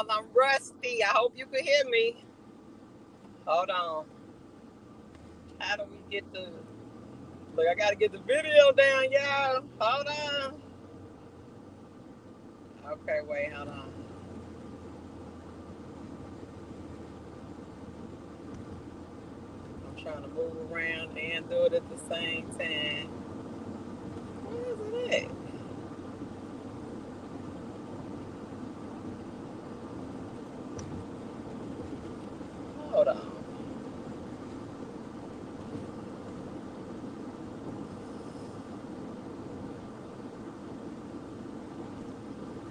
I'm rusty. I hope you can hear me. Hold on. How do we get the... Look, I got to get the video down, y'all. Hold on. Okay, wait, hold on. I'm trying to move around and do it at the same time. Where is it at? Hold on.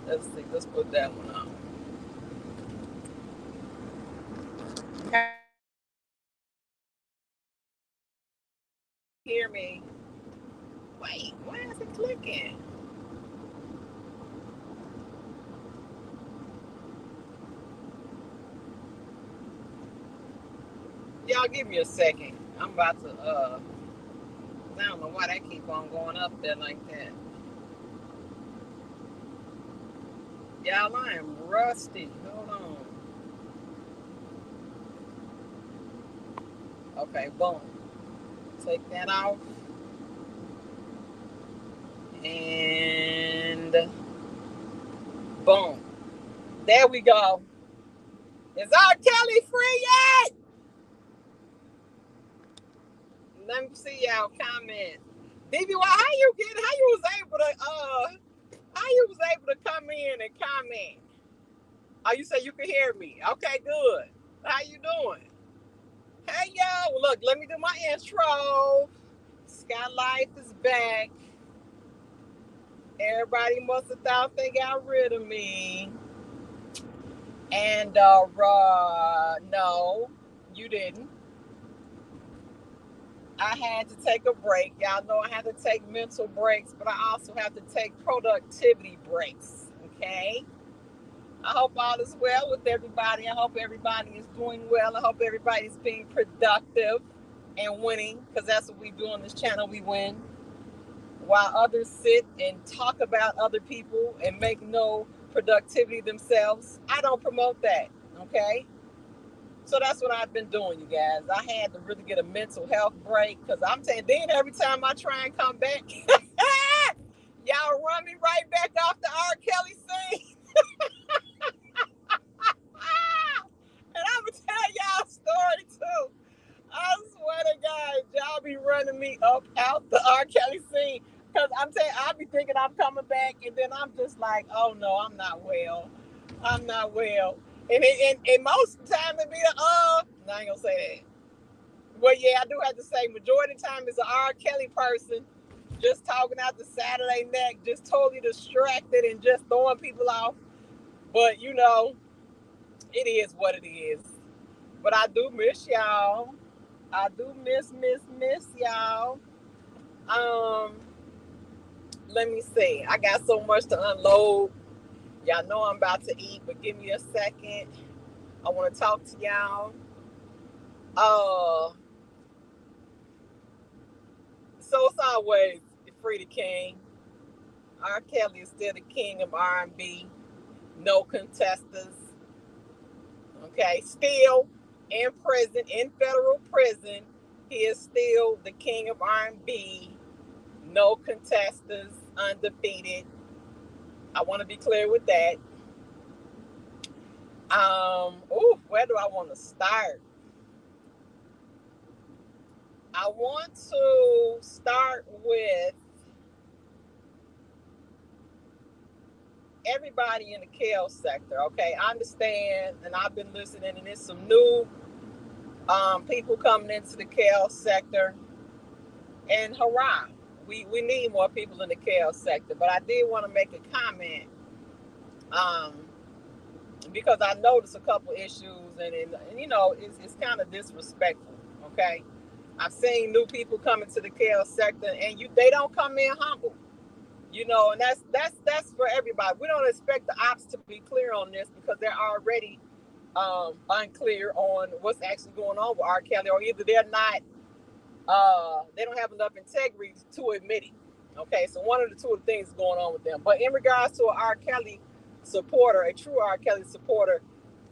Let's see. Let's put that one on. Hear me? Wait, why is it clicking? Y'all give me a second. I'm about to I don't know why that keep on going up there like that. Y'all, I am rusty. Hold on. Okay, boom. Take that off. And boom. There we go. Is R.Kelly free yet? Let me see y'all comment. DBY, how you was able to come in and comment? Oh, you say you can hear me. Okay, good. How you doing? Hey y'all. Well, look, let me do my intro. Skyye Lyfe is back. Everybody must have thought they got rid of me. And no, you didn't. I had to take a break. Y'all know I had to take mental breaks, but I also have to take productivity breaks. Okay? I hope all is well with everybody. I hope everybody is doing well. I hope everybody's being productive and winning, because that's what we do on this channel. We win. While others sit and talk about other people and make no productivity themselves, I don't promote that. Okay? So that's what I've been doing, you guys. I had to really get a mental health break, because I'm saying, then every time I try and come back, y'all run me right back off the R.Kelly scene. And I'm going to tell y'all a story too. I swear to God, y'all be running me up out the R.Kelly scene. Because I'm saying, I'll be thinking I'm coming back, and then I'm just like, oh no, I'm not well. I'm not well. And most of the time it be I ain't gonna say that. Well, yeah, I do have to say, majority of the time it's an R.Kelly person just talking out the side of their neck, just totally distracted and just throwing people off. But you know, it is what it is. But I do miss y'all. I do miss y'all. Um, Let me see. I got so much to unload. Y'all know I'm about to eat, but give me a second. I want to talk to y'all. Uh, so it's always free the king. R. Kelly is still the king of R&B. No contestants. Okay, still in prison, in federal prison. He is still the king of R&B. No contestants, undefeated. I want to be clear with that. Where do I want to start? I want to start with everybody in the KL sector. Okay, I understand, and I've been listening, and there's some new people coming into the KL sector, and hurrah, we need more people in the KL sector. But I did want to make a comment, because I noticed a couple issues, and you know, it's kind of disrespectful. Okay, I've seen new people coming to the KL sector, and they don't come in humble. You know, and that's for everybody. We don't expect the ops to be clear on this, because they're already unclear on what's actually going on with R. Kelly, or either they're not, they don't have enough integrity to admit it. Okay, so one of the two things is going on with them. But in regards to an R. Kelly supporter, a true R. Kelly supporter,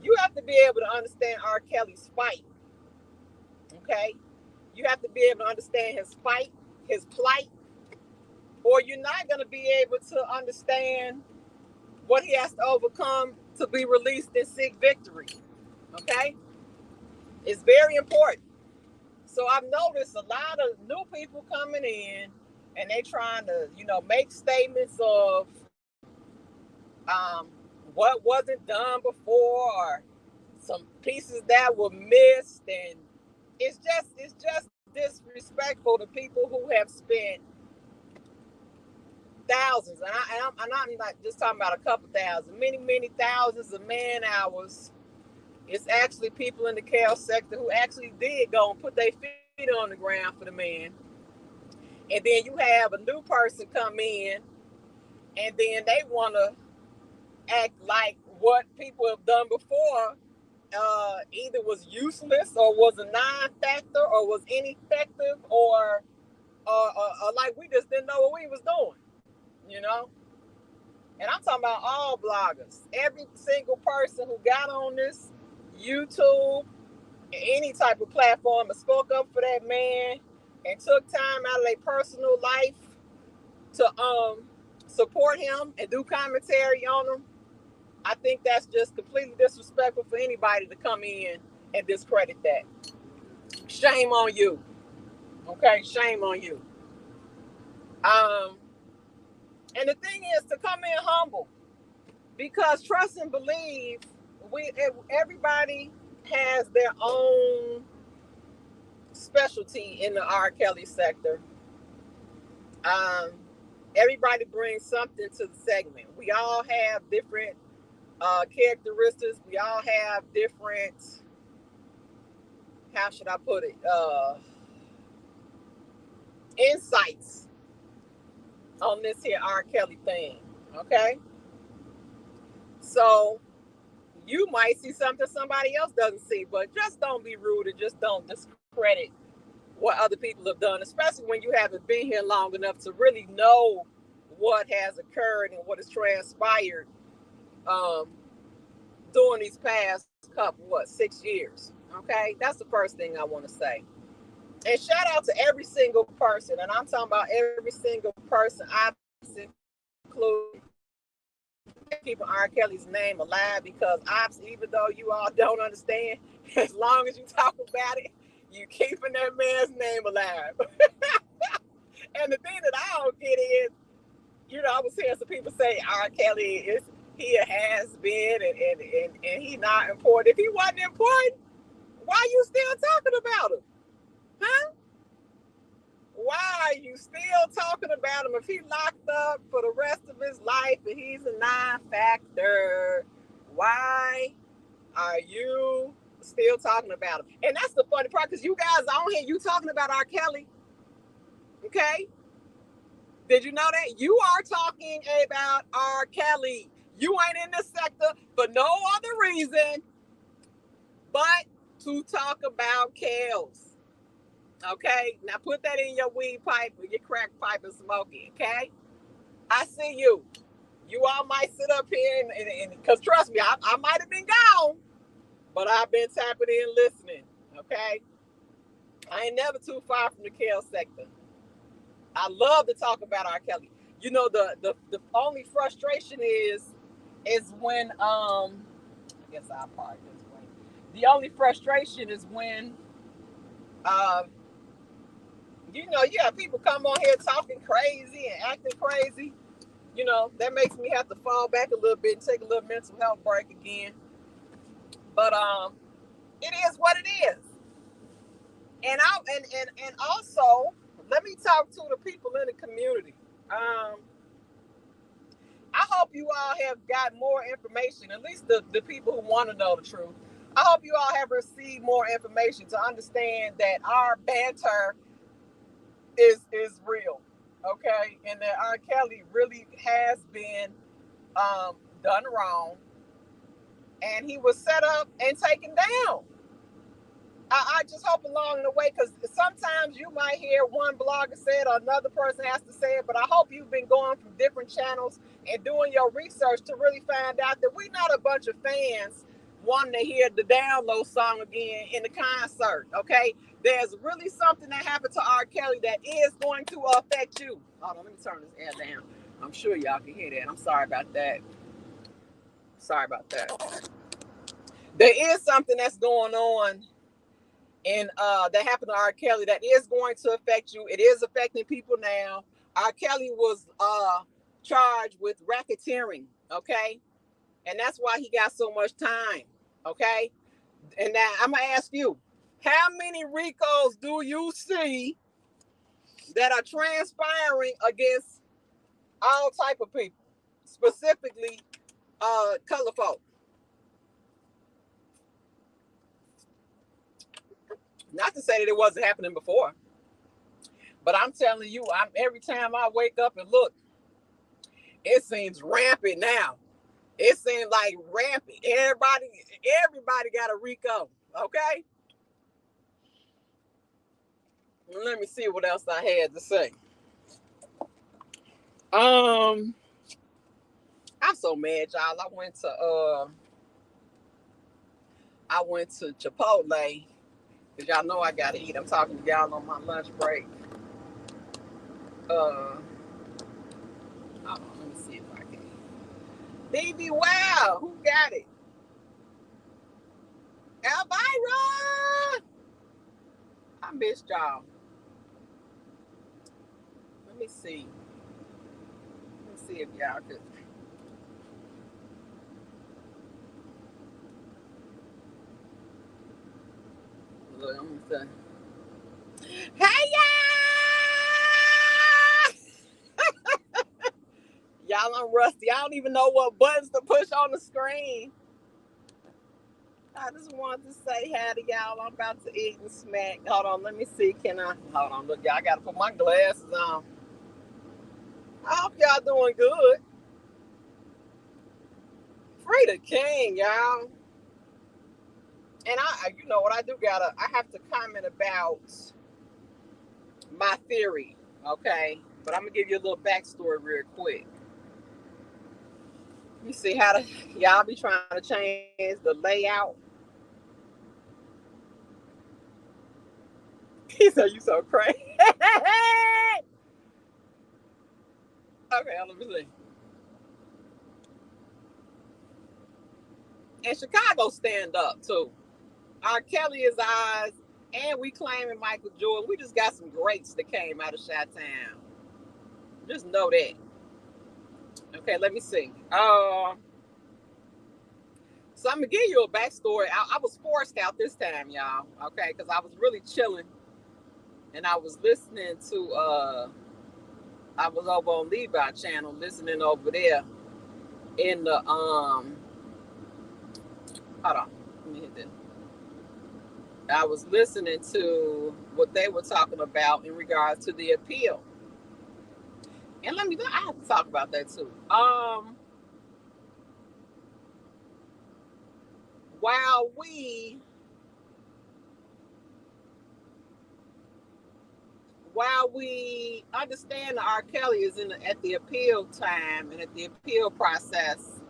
you have to be able to understand R. Kelly's fight. Okay? You have to be able to understand his fight, his plight, or you're not going to be able to understand what he has to overcome to be released and seek victory. Okay? It's very important. So I've noticed a lot of new people coming in and they trying to, make statements of what wasn't done before or some pieces that were missed, and it's just disrespectful to people who have spent thousands, and I'm not just talking about a couple thousand, many thousands of man hours. It's actually people in the KL sector who actually did go and put their feet on the ground for the man. And then you have a new person come in, and then they want to act like what people have done before either was useless or was a non-factor or was ineffective or like we just didn't know what we was doing, And I'm talking about all bloggers, every single person who got on this YouTube, any type of platform, and spoke up for that man and took time out of their personal life to support him and do commentary on him. I think that's just completely disrespectful for anybody to come in and discredit that. Shame on you. Okay, shame on you. And the thing is to come in humble, because trust and believe, everybody has their own specialty in the R. Kelly sector. Everybody brings something to the segment. We all have different characteristics. We all have different, how should I put it, insights on this here R. Kelly thing. Okay, so you might see something somebody else doesn't see, but just don't be rude and just don't discredit what other people have done, especially when you haven't been here long enough to really know what has occurred and what has transpired during these past 6 years. Okay, that's the first thing I want to say. And shout out to every single person, and I'm talking about every single person I've included keeping R. Kelly's name alive, because even though you all don't understand, as long as you talk about it, you keeping that man's name alive. And the thing that I don't get is, I was hearing some people say R. Kelly he has been and he not important. If he wasn't important, why are you still talking about him? Huh? Why are you still talking about him if he locked up for the rest of his life and he's a non-factor? Why are you still talking about him? And that's the funny part, because you guys on here, you talking about R. Kelly. Okay? Did you know that? You are talking about R. Kelly. You ain't in this sector for no other reason but to talk about Kels. Okay? Now put that in your weed pipe or your crack pipe and smoke it, okay? I see you. You all might sit up here and because trust me, I might have been gone, but I've been tapping in listening, okay? I ain't never too far from the Kel sector. I love to talk about R. Kelly. The only frustration is when I guess I'll park this way. The only frustration is when you have people come on here talking crazy and acting crazy. That makes me have to fall back a little bit and take a little mental health break again. But it is what it is. And also, let me talk to the people in the community. I hope you all have got more information, at least the people who want to know the truth. I hope you all have received more information to understand that our banter is real, okay? And that R. Kelly really has been done wrong, and he was set up and taken down. I just hope along the way, because sometimes you might hear one blogger say it or another person has to say it, but I hope you've been going from different channels and doing your research to really find out that we're not a bunch of fans wanting to hear the download song again in the concert, okay? There's really something that happened to R.Kelly that is going to affect you. Hold on, let me turn this air down. I'm sure y'all can hear that. I'm sorry about that. Sorry about that. There is something that's going on and that happened to R.Kelly that is going to affect you. It is affecting people now. R.Kelly was charged with racketeering, okay? And that's why he got so much time, okay? And now I'm going to ask you, how many RICOs do you see that are transpiring against all type of people, specifically color folk? Not to say that it wasn't happening before, but I'm telling you, every time I wake up and look, it seems rampant now. It seems like rampant. Everybody got a RICO, okay? Let me see what else I had to say. I'm so mad, y'all. I went to Chipotle, because y'all know I gotta eat. I'm talking to y'all on my lunch break. Hold on, let me see if I can. BB Wow, who got it? Elvira! I missed y'all. Let me see. Let me see if y'all could. Look, I'm gonna say, hey y'all! Y'all, I'm rusty. I don't even know what buttons to push on the screen. I just wanted to say hi to y'all. I'm about to eat and smack. Hold on, let me see. Can I? Hold on, look, y'all. I gotta put my glasses on. I hope y'all doing good. Free the king, y'all. And you know what I do? I have to comment about my theory, okay? But I'm gonna give you a little backstory real quick. You see how y'all be trying to change the layout. He said you so crazy. Okay, let me see. And Chicago stand up too. R.Kelly is ours, and we claiming Michael Jordan. We just got some greats that came out of Chi-Town. Just know that. Okay, let me see. So I'm gonna give you a backstory. I was forced out this time, y'all. Okay, because I was really chilling, and I was listening to. I was over on Levi channel, listening over there in the Hold on, let me hit this. I was listening to what they were talking about in regards to the appeal, and I have to talk about that too. While we understand that R. Kelly is at the appeal time and at the appeal process,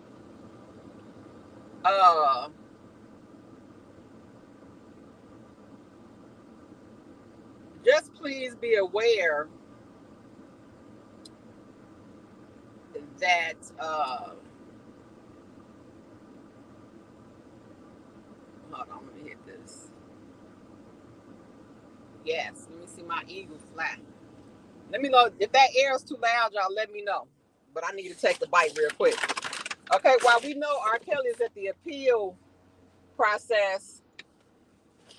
just please be aware that hold on, let me hit this. Yes, let me see my eagle fly. Let me know if that air is too loud, y'all. Let me know. But I need to take the bite real quick. Okay, while we know R. Kelly is at the appeal process,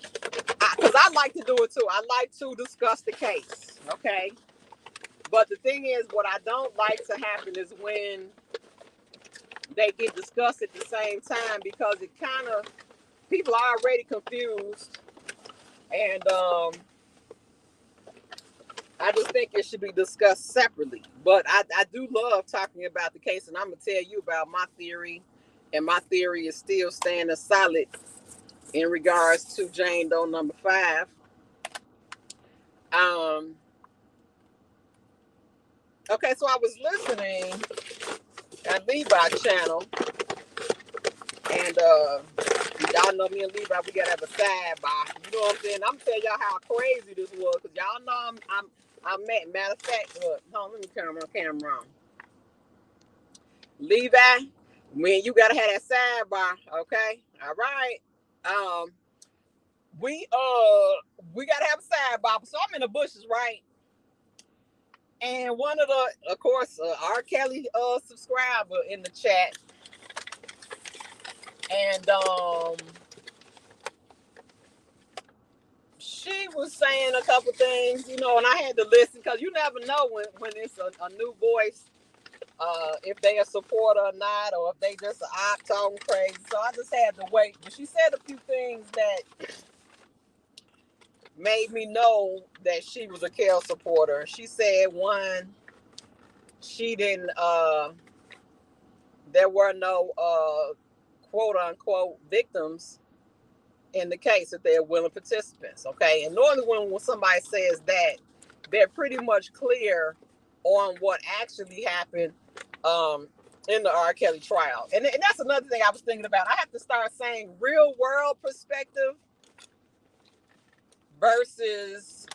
because I like to do it too. I like to discuss the case. Okay, but the thing is, what I don't like to happen is when they get discussed at the same time, because it kind of, people are already confused, and I just think it should be discussed separately. But I do love talking about the case, and I'm gonna tell you about my theory, and my theory is still standing solid in regards to Jane Doe number 5. Okay, so I was listening at Levi channel, and y'all know me and Levi, we gotta have a sidebar. You know what I'm saying? I'm telling y'all how crazy this was, cause y'all know I'm matter of fact, look, hold on, let me turn my camera on. Levi, when you gotta have that sidebar, okay? All right. We gotta have a sidebar. So I'm in the bushes, right? And one of the, of course, R.Kelly subscriber in the chat, and she was saying a couple things, you know, and I had to listen, because you never know when it's a new voice, if they a supporter or not, or if they just are talking crazy. So I just had to wait. But she said a few things that made me know that she was a Kel supporter. She said, one, she didn't, there were no quote unquote victims in the case, that they're willing participants. Okay. And normally when somebody says that, they're pretty much clear on what actually happened in the R. Kelly trial. And that's another thing I was thinking about. I have to start saying real world perspective versus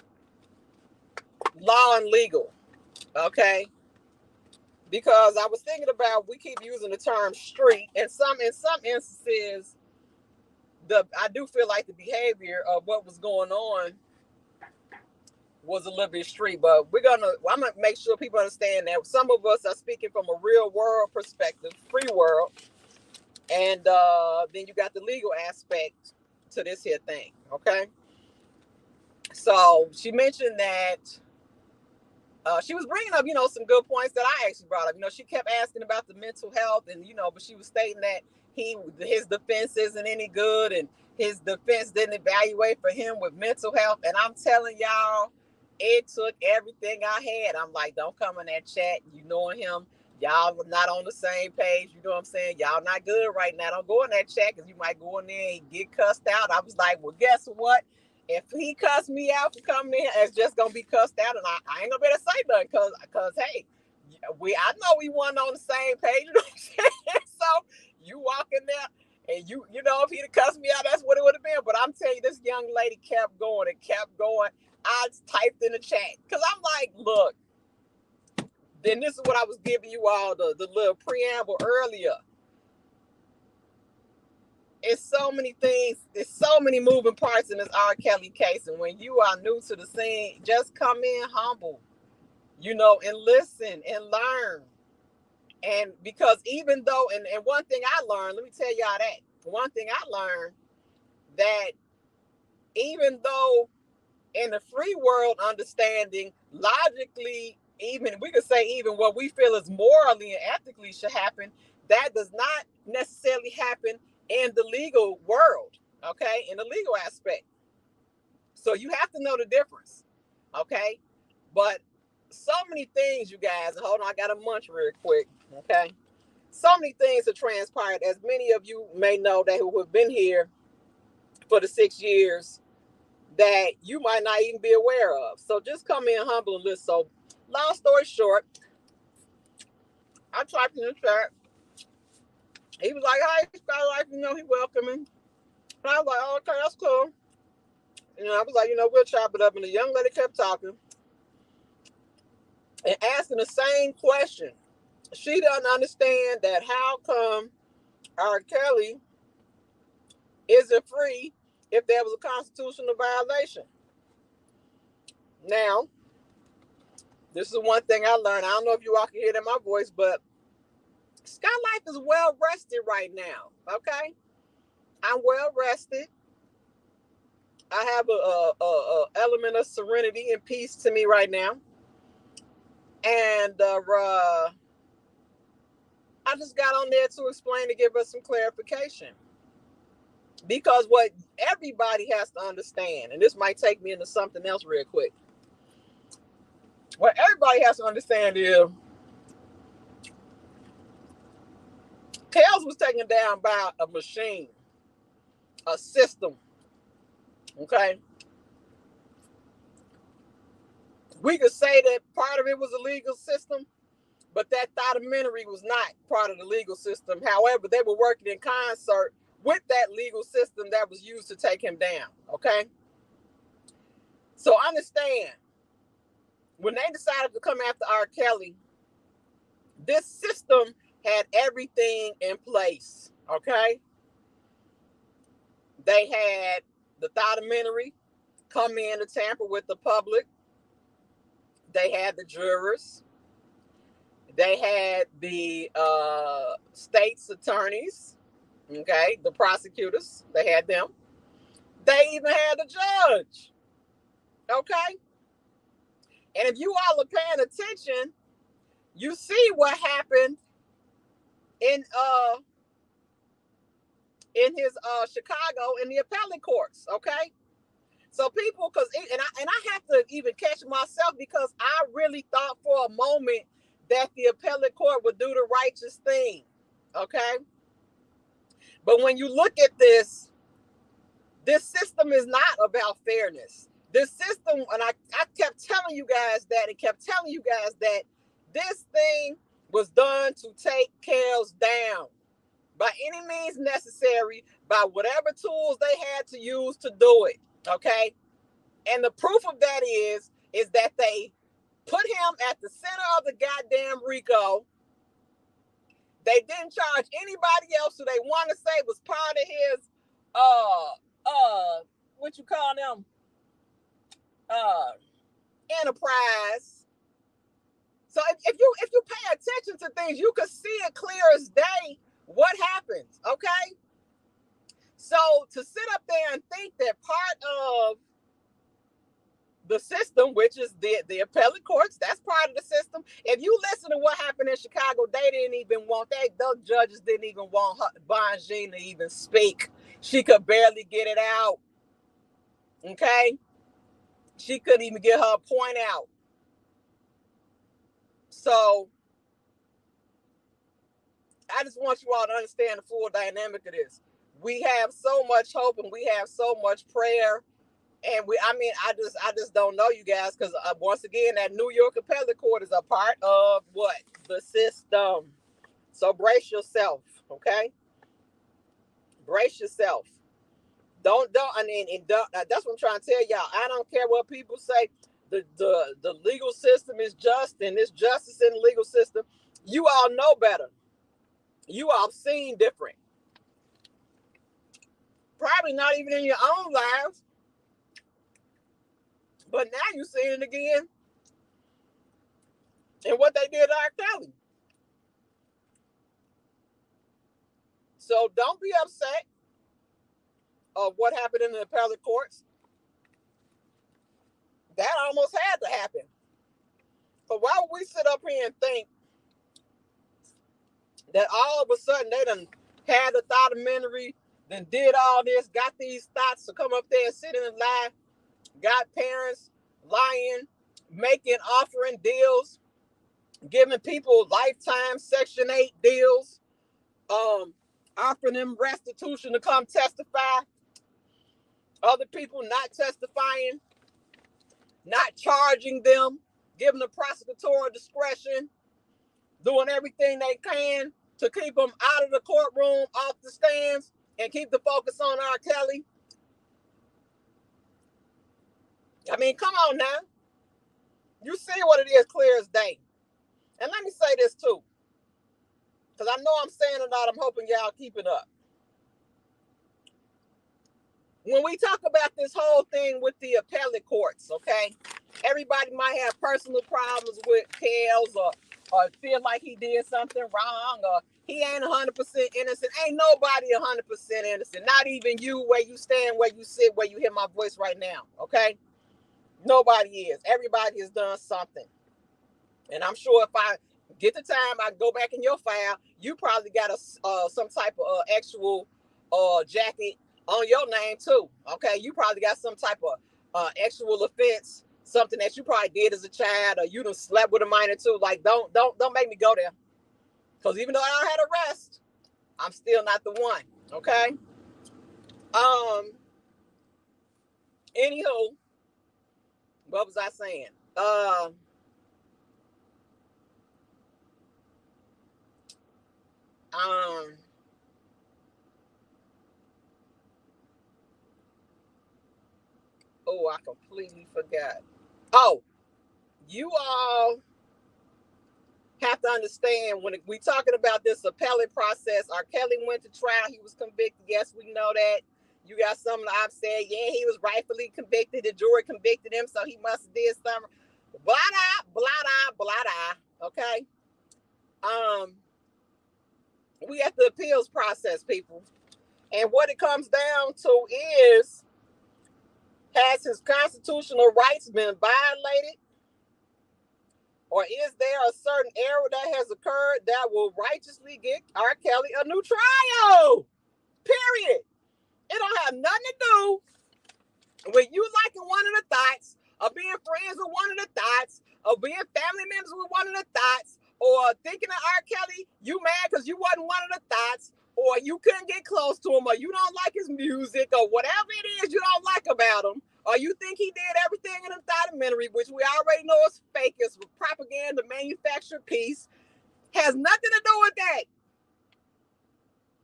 law and legal. Okay. Because I was thinking about, we keep using the term street, and in some instances, I do feel like the behavior of what was going on was a little bit street. But I'm gonna make sure people understand that some of us are speaking from a real world perspective, free world, and then you got the legal aspect to this here thing. Okay. So she mentioned that she was bringing up, some good points that I actually brought up. She kept asking about the mental health, and but she was stating that his defense isn't any good, and his defense didn't evaluate for him with mental health. And I'm telling y'all, it took everything I had. I'm like, don't come in that chat. You knowing him, y'all not on the same page. You know what I'm saying? Y'all not good right now. Don't go in that chat, because you might go in there and get cussed out. I was like, well, guess what? If he cussed me out for coming in, it's just gonna be cussed out, and I ain't gonna be able to say nothing, because hey, I know we weren't on the same page. You know what I'm saying? So you walk in there, and if he'd have cussed me out, that's what it would have been. But I'm telling you, this young lady kept going and kept going. I typed in the chat, because I'm like, look. Then this is what I was giving you all the little preamble earlier. It's so many things. There's so many moving parts in this R. Kelly case. And when you are new to the scene, just come in humble, and listen and learn. And because even though, and one thing I learned, let me tell y'all that. One thing I learned, that even though in the free world understanding, logically, even we could say even what we feel is morally and ethically should happen, that does not necessarily happen in the legal world, okay, in the legal aspect. So you have to know the difference, okay? But so many things, you guys, and hold on, I got to munch real quick, okay? So many things have transpired, as many of you may know that who have been here for the 6 years, that you might not even be aware of. So just come in humble and listen. So long story short, I typed in the chat. He was like, hi, Skyye Lyfe, he welcoming. And I was like, oh, okay, that's cool. I was like, we'll chop it up. And the young lady kept talking and asking the same question. She doesn't understand that how come R. Kelly isn't free if there was a constitutional violation. Now, this is one thing I learned. I don't know if you all can hear it in my voice, but Skyye Lyfe is well rested right now. Okay, I'm well rested. I have a element of serenity and peace to me right now, and I just got on there to explain, to give us some clarification, because what everybody has to understand, and this might take me into something else real quick. What everybody has to understand is, Kels was taken down by a machine. a system. Okay. We could say that part of it was a legal system, but that documentary was not part of the legal system. However, they were working in concert with that legal system that was used to take him down. Okay. So understand, when they decided to come after R.Kelly, this system had everything in place. Okay. They had the documentary come in to tamper with the public. They had the jurors. They had the state's attorneys, okay, the prosecutors. They had them. They even had the judge, okay. And if you all are paying attention, you see what happened in his Chicago in the appellate courts, okay. So people, because and I have to even catch myself, because I really thought for a moment that the appellate court would do the righteous thing, okay. But when you look at this system is not about fairness. This system, and I kept telling you guys that, and kept telling you guys that this thing was done to take Kels down by any means necessary, by whatever tools they had to use to do it, okay? And the proof of that is that they put him at the center of the goddamn RICO. They didn't charge anybody else who they want to say was part of his what you call them, enterprise. So if you pay attention to things, you can see it clear as day what happens, okay? So to sit up there and think that part of the system, which is the appellate courts, that's part of the system. If you listen to what happened in Chicago, they didn't even want that. Those judges didn't even want Bonjean to even speak. She could barely get it out. Okay? She couldn't even get her point out. So I just want you all to understand the full dynamic of this. We have so much hope and we have so much prayer. And I just don't know, you guys, because once again, that New York appellate court is a part of what? The system. So brace yourself, okay? Brace yourself. Don't. That's what I'm trying to tell y'all. I don't care what people say. The legal system is just, and there's justice in the legal system. You all know better. You all seen different. Probably not even in your own lives. But now you're seeing it again in what they did to R.Kelly. So don't be upset of what happened in the appellate courts. That almost had to happen. But why would we sit up here and think that all of a sudden they done had the documentary, then did all this, got these thoughts to come up there and sit in and lie, got parents lying, making offering deals, giving people lifetime Section 8 deals, offering them restitution to come testify, other people not testifying, not charging them, giving them prosecutorial discretion, doing everything they can to keep them out of the courtroom, off the stands, and keep the focus on R.Kelly. I mean, come on now. You see what it is clear as day. And let me say this too, because I know I'm saying it out. I'm hoping y'all keep it up. When we talk about this whole thing with the appellate courts, okay, everybody might have personal problems with Kels, or feel like he did something wrong, or he ain't 100% innocent. Ain't nobody 100% innocent. Not even you, where you stand, where you sit, where you hear my voice right now, okay? Nobody is. Everybody has done something. And I'm sure if I get the time, I go back in your file, you probably got some type of actual jacket on your name too. Okay, you probably got some type of actual offense, something that you probably did as a child, or you done slept with a minor too. Like, don't make me go there, because even though I don't have arrest, I'm still not the one. Okay, Anywho, what was I saying? Oh, I completely forgot. Oh, you all have to understand when we talking about this appellate process. R.Kelly went to trial. He was convicted. Yes, we know that. You got some of the op said, yeah, he was rightfully convicted. The jury convicted him, so he must have did something. Blah blah blah blah blah. Okay. We at the appeals process, people, and what it comes down to is, has his constitutional rights been violated? Or is there a certain error that has occurred that will righteously get R. Kelly a new trial? Period. It don't have nothing to do with you liking one of the thoughts, of being friends with one of the thoughts, of being family members with one of the thoughts, or thinking of R. Kelly, you mad because you wasn't one of the thoughts, or you couldn't get close to him, or you don't like his music, or whatever it is you don't like about him, or you think he did everything in the documentary, which we already know is fake, it's propaganda, manufactured piece, has nothing to do with that.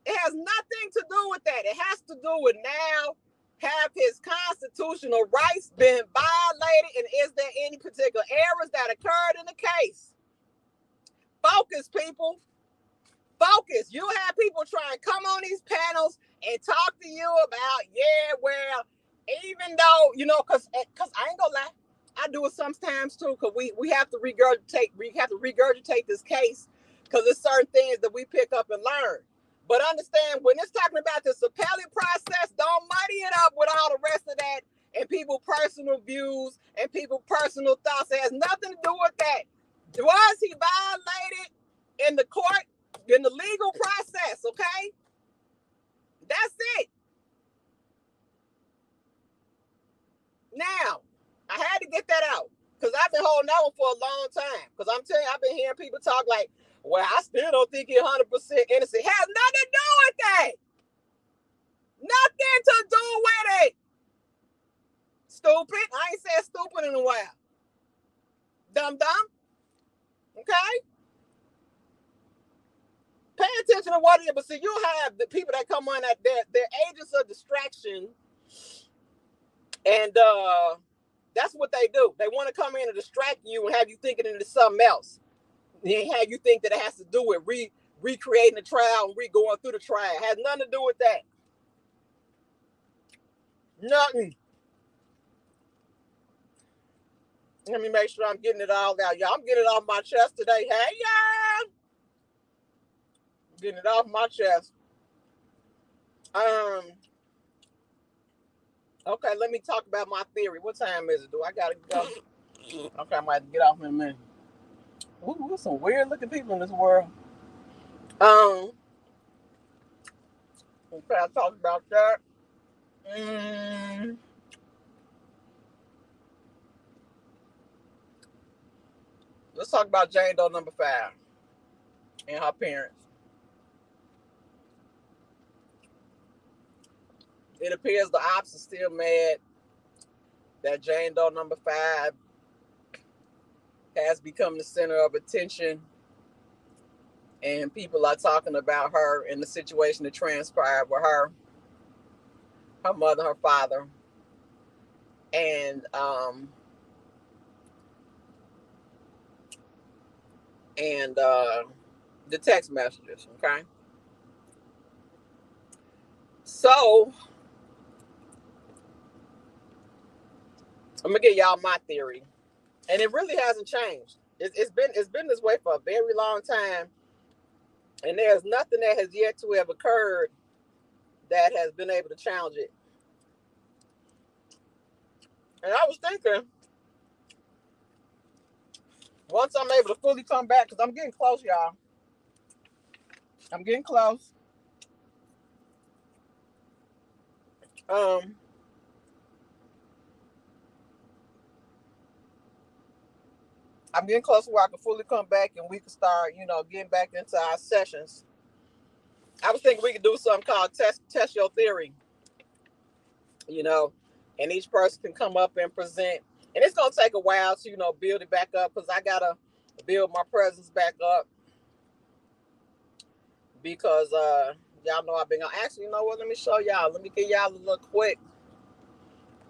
It has nothing to do with that. It has to do with now, have his constitutional rights been violated, and is there any particular errors that occurred in the case? Focus, people. Focus. You have people try and come on these panels and talk to you about, yeah, well, even though, you know, because I ain't gonna lie, I do it sometimes too, because we have to regurgitate this case, because there's certain things that we pick up and learn. But understand, when it's talking about this appellate process, don't muddy it up with all the rest of that and people personal views and people personal thoughts. It has nothing to do with that. Was he violated in the court, in the legal process? Okay, that's it. Now, I had to get that out because I've been holding that one for a long time. Because I'm telling you, I've been hearing people talk like, well, I still don't think he's 100% innocent. It has nothing to do with that. Nothing to do with it. Stupid. I ain't said stupid in a while. Dumb. Okay? Pay attention to what it is. But see, you have the people that come on that they're agents of distraction. And that's what they do. They want to come in and distract you and have you thinking into something else. And have you think that it has to do with recreating the trial and going through the trial. It has nothing to do with that. Nothing. Let me make sure I'm getting it all out, y'all. I'm getting it off my chest today. Hey, y'all. Getting it off my chest. Okay, let me talk about my theory. What time is it? Do I gotta go? Okay, I might have to get off in a minute. Ooh, there's some weird looking people in this world. Okay, I talked about that. Let's talk about Jane Doe number 5 and her parents. It appears the ops are still mad that Jane Doe number 5 has become the center of attention, and people are talking about her and the situation that transpired with her mother, her father, and the text messages. Okay, so I'm gonna give y'all my theory, and it really hasn't changed. It's been this way for a very long time, and there's nothing that has yet to have occurred that has been able to challenge it. And I was thinking, once I'm able to fully come back, because I'm getting close, y'all. I'm getting close. I'm getting close to where I can fully come back and we can start, getting back into our sessions. I was thinking we could do something called test your theory. you know, and each person can come up and present. And it's gonna take a while to, build it back up because I gotta build my presence back up because y'all know I've been gonna actually, you know what, let me show y'all. Let me give y'all a little quick.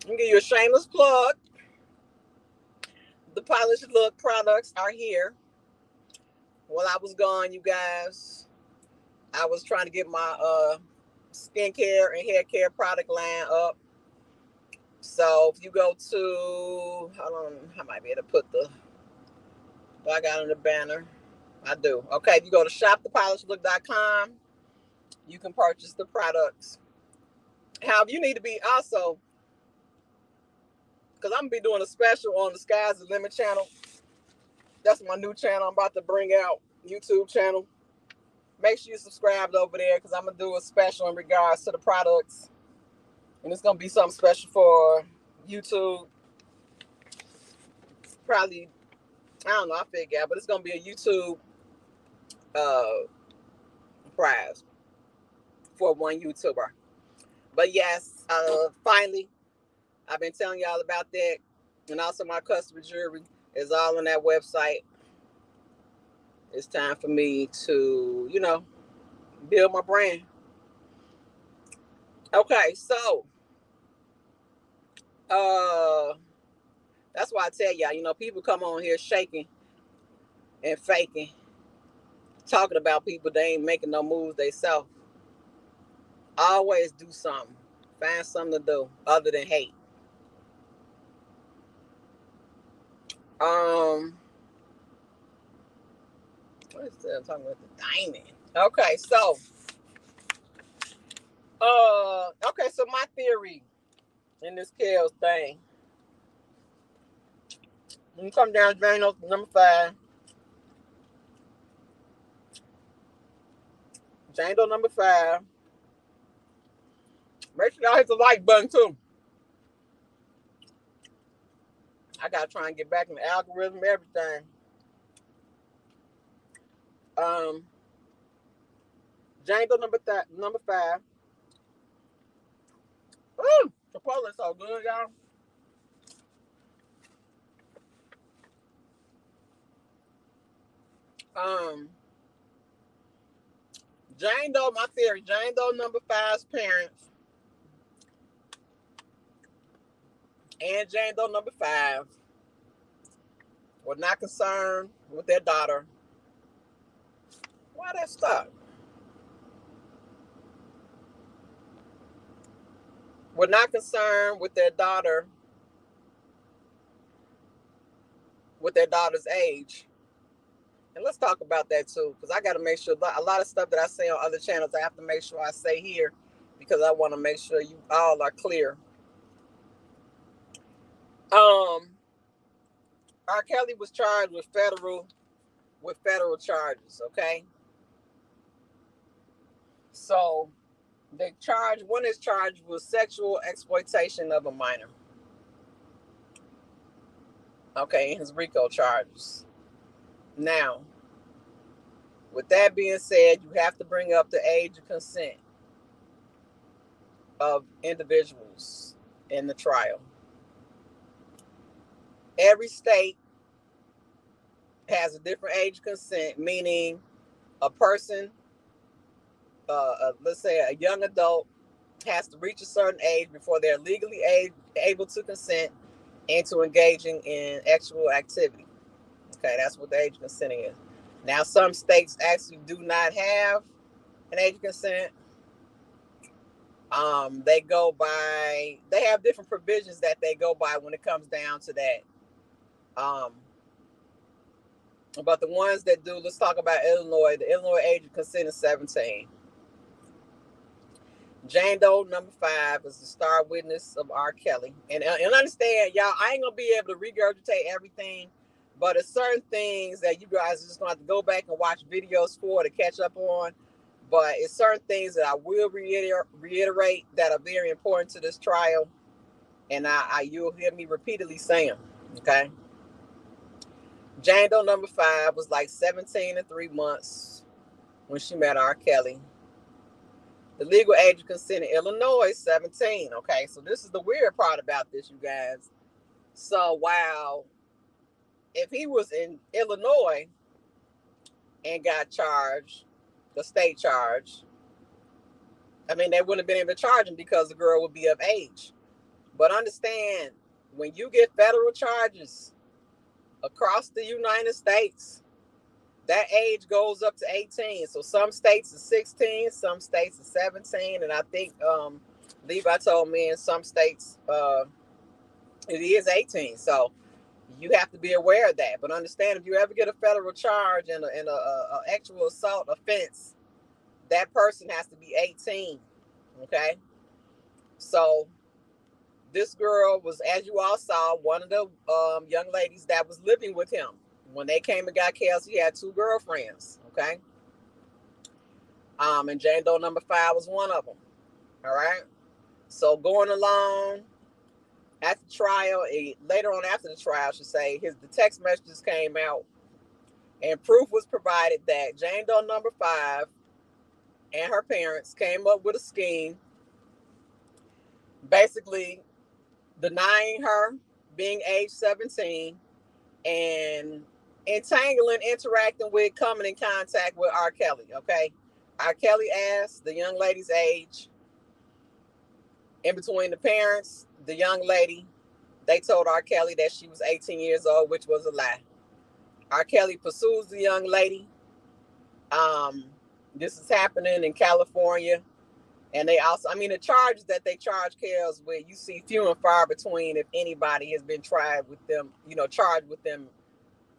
Let me give you a shameless plug. The Polished Look products are here. While I was gone, you guys, I was trying to get my skincare and hair care product line up. So if you go to, hold on, I might be able to put the, do I got on the banner? I do. Okay, if you go to shopthepolishedlook.com, you can purchase the products. However, you need to be also, because I'm going to be doing a special on the Sky's the Limit channel. That's my new channel I'm about to bring out, YouTube channel. Make sure you subscribe over there because I'm going to do a special in regards to the products. And it's going to be something special for YouTube. Probably, I don't know, I figure out, but it's going to be a YouTube prize for one YouTuber. But yes, finally, I've been telling y'all about that. And also my customer jewelry is all on that website. It's time for me to, build my brand. Okay, so that's why I tell y'all, people come on here shaking and faking, talking about people they ain't making no moves themselves. Always do something. Find something to do other than hate. What is that? I'm talking about the diamond. Okay, so so my theory in this Kels thing. When you come down to Jane Doe number 5. Jane Doe number 5. Make sure y'all hit the like button too. I gotta try and get back in the algorithm, everything. Jane Doe number 5. Ooh, Chipotle so good, y'all. Jane Doe, my theory, Jane Doe number 5's parents and Jane Doe number 5 were not concerned with their daughter. Why that stop? Were not concerned with their daughter, with their daughter's age. And let's talk about that too, because I got to make sure a lot of stuff that I say on other channels, I have to make sure I say here because I want to make sure you all are clear. R.Kelly was charged with federal charges. Okay, so one is charged with sexual exploitation of a minor. Okay, his RICO charges. Now, with that being said, you have to bring up the age of consent of individuals in the trial. Every state has a different age of consent, meaning a person, let's say a young adult, has to reach a certain age before they're legally able to consent and to engaging in sexual activity. Okay, that's what the age of consent is. Now, some states actually do not have an age of consent. They have different provisions that they go by when it comes down to that. But the ones that do, let's talk about Illinois. The Illinois age of consent is 17. Jane Doe number 5 is the star witness of R.Kelly. And understand, y'all, I ain't going to be able to regurgitate everything, but there's certain things that you guys are just going to have to go back and watch videos for to catch up on. But it's certain things that I will reiterate that are very important to this trial. And you'll hear me repeatedly saying, okay? Jane Doe number 5 was like 17 and 3 months when she met R. Kelly. The legal age of consent in Illinois is 17. Okay, so this is the weird part about this, you guys. So while if he was in Illinois and got charged, the state charge, I mean, they wouldn't have been able to charge him because the girl would be of age. But understand, when you get federal charges across the United States, that age goes up to 18. So some states are 16, some states are 17, and I think Levi told me in some states it is 18. So you have to be aware of that. But understand, if you ever get a federal charge in a actual assault offense, that person has to be 18. Okay, so this girl was, as you all saw, one of the young ladies that was living with him. When they came and got Kels, he had 2 girlfriends, okay? And Jane Doe number 5 was one of them, all right? So going along at the trial, later on after the trial, I should say, the text messages came out, and proof was provided that Jane Doe number 5 and her parents came up with a scheme, basically denying her being age 17 and entangling, interacting with, coming in contact with R.Kelly, okay? R.Kelly asked the young lady's age. In between the parents, the young lady, they told R.Kelly that she was 18 years old, which was a lie. R.Kelly pursues the young lady. This is happening in California. And they also, I mean, the charges that they charge Kels with, you see few and far between if anybody has been tried with them, charged with them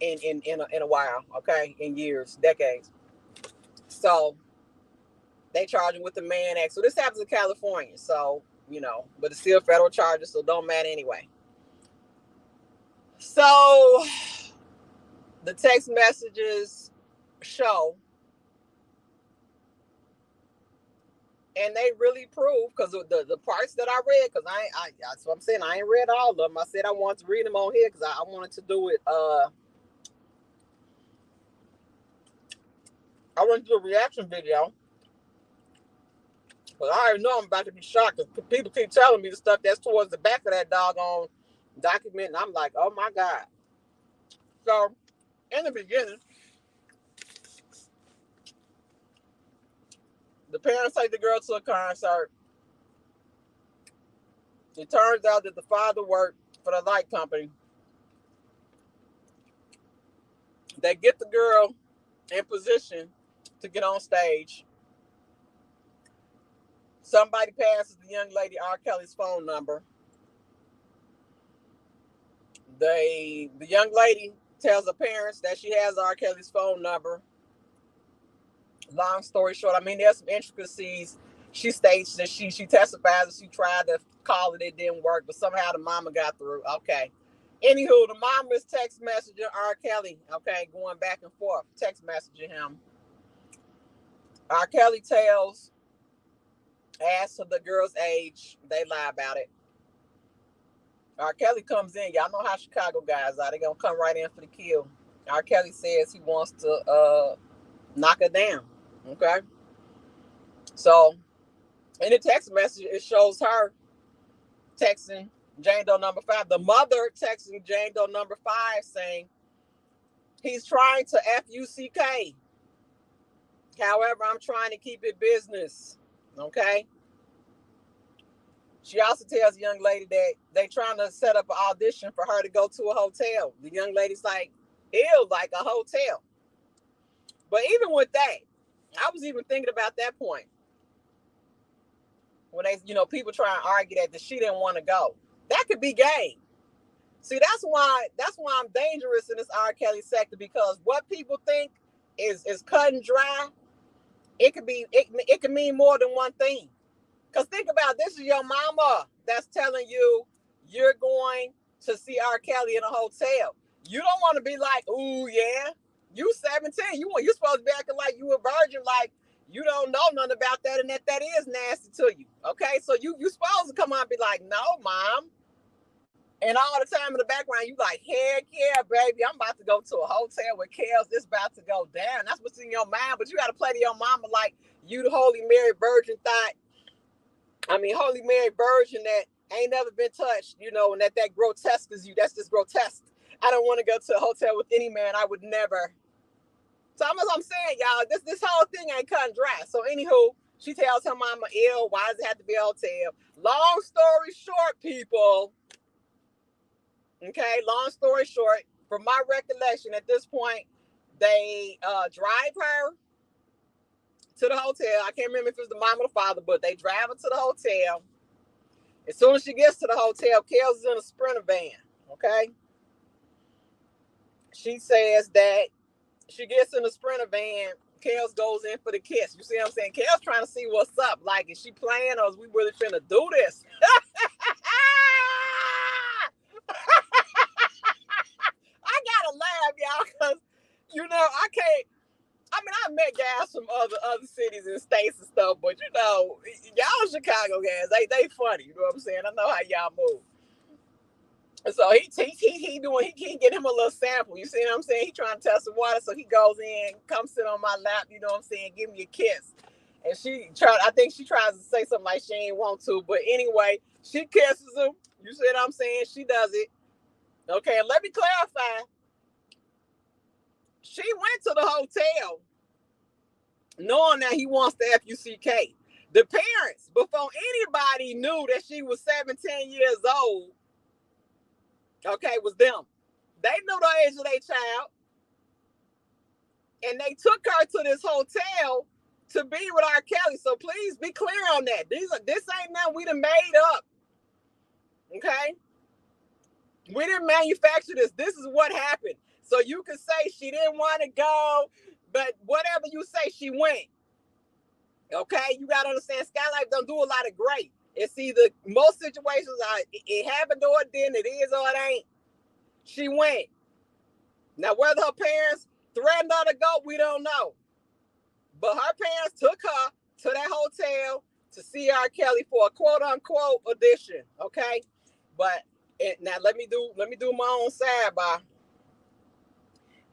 in a while, okay, in years, decades. So they charge him with the Mann Act. So this happens in California. So, but it's still federal charges, so don't matter anyway. So the text messages show, and they really prove, because the parts that I read, because I that's what I'm saying, I ain't read all of them. I said I wanted to read them on here because I wanted to do it. I wanted to do a reaction video. But I already know I'm about to be shocked because people keep telling me the stuff that's towards the back of that doggone document, and I'm like, oh my God. So, in the beginning, the parents take the girl to a concert. It turns out that the father worked for the light company. They get the girl in position to get on stage. Somebody passes the young lady R.Kelly's phone number. The young lady tells her parents that she has R.Kelly's phone number. Long story short, I mean, there's some intricacies. She states that she testifies that she tried to call it didn't work, but somehow the mama got through. Okay. Anywho, the mom is text messaging R.Kelly, okay, going back and forth, text messaging him. R.Kelly asks the girl's age. They lie about it. R.Kelly comes in. Y'all know how Chicago guys are. They gonna come right in for the kill. R.Kelly says he wants to knock her down. Okay. So in the text message, it shows her texting Jane Doe number 5. The mother texting Jane Doe number 5 saying he's trying to F-U-C-K. However, I'm trying to keep it business. Okay. She also tells the young lady that they trying to set up an audition for her to go to a hotel. The young lady's like, ew, like a hotel. But even with that, I was even thinking about that point. When they, people try and argue that she didn't want to go. That could be game. See, that's why I'm dangerous in this R.Kelly sector, because what people think is cut and dry, it could mean more than one thing. Because think about it, this is your mama that's telling you you're going to see R.Kelly in a hotel. You don't want to be like, ooh, yeah, you 17. You're supposed to be acting like you a virgin, like you don't know nothing about that, and that is nasty to you. Okay, so you supposed to come on and be like, no, mom, And all the time in the background, you like, heck yeah, baby, I'm about to go to a hotel with Kels. This about to go down. That's what's in your mind. But you got to play to your mama like you the Holy Mary Virgin Holy Mary Virgin that ain't never been touched, you know, and that grotesque is you. That's just grotesque. I don't want to go to a hotel with any man. I would never. So I'm saying, y'all, this whole thing ain't cut and dry. So anywho, she tells her mama, ill, why does it have to be a hotel? Long story short, people. Okay, long story short, from my recollection at this point, they drive her to the hotel. I can't remember if it was the mom or the father, but they drive her to the hotel. As soon as she gets to the hotel, Kels is in a Sprinter van, okay? She says that she gets in the Sprinter van, Kels goes in for the kiss. You see what I'm saying? Kels trying to see what's up. Like, is she playing or is we really finna do this? I gotta laugh, y'all, because, you know, I met guys from other cities and states and stuff, but, you know, y'all Chicago guys, they funny, you know what I'm saying? I know how y'all move. So he get him a little sample, you see what I'm saying? He trying to test the water, so he goes in, come sit on my lap, you know what I'm saying, give me a kiss. And I think she tries to say something like she ain't want to, but anyway, she kisses him, you see what I'm saying? She does it. Okay, let me clarify. She went to the hotel knowing that he wants the F-U-C-K. The parents, before anybody knew that she was 17 years old, okay, was them. They knew the age of their child, and they took her to this hotel to be with R.Kelly. So please be clear on that. This ain't nothing we done made up, okay? We didn't manufacture this. This is what happened. So you can say she didn't want to go, but whatever you say, she went. Okay, you gotta understand, Skyye Lyfe don't do a lot of great. It's either most situations are it happened or it didn't, it is or it ain't. She went. Now whether her parents threatened her to go, we don't know. But her parents took her to that hotel to see R.Kelly for a quote unquote audition. Okay, but now let me do my own sidebar.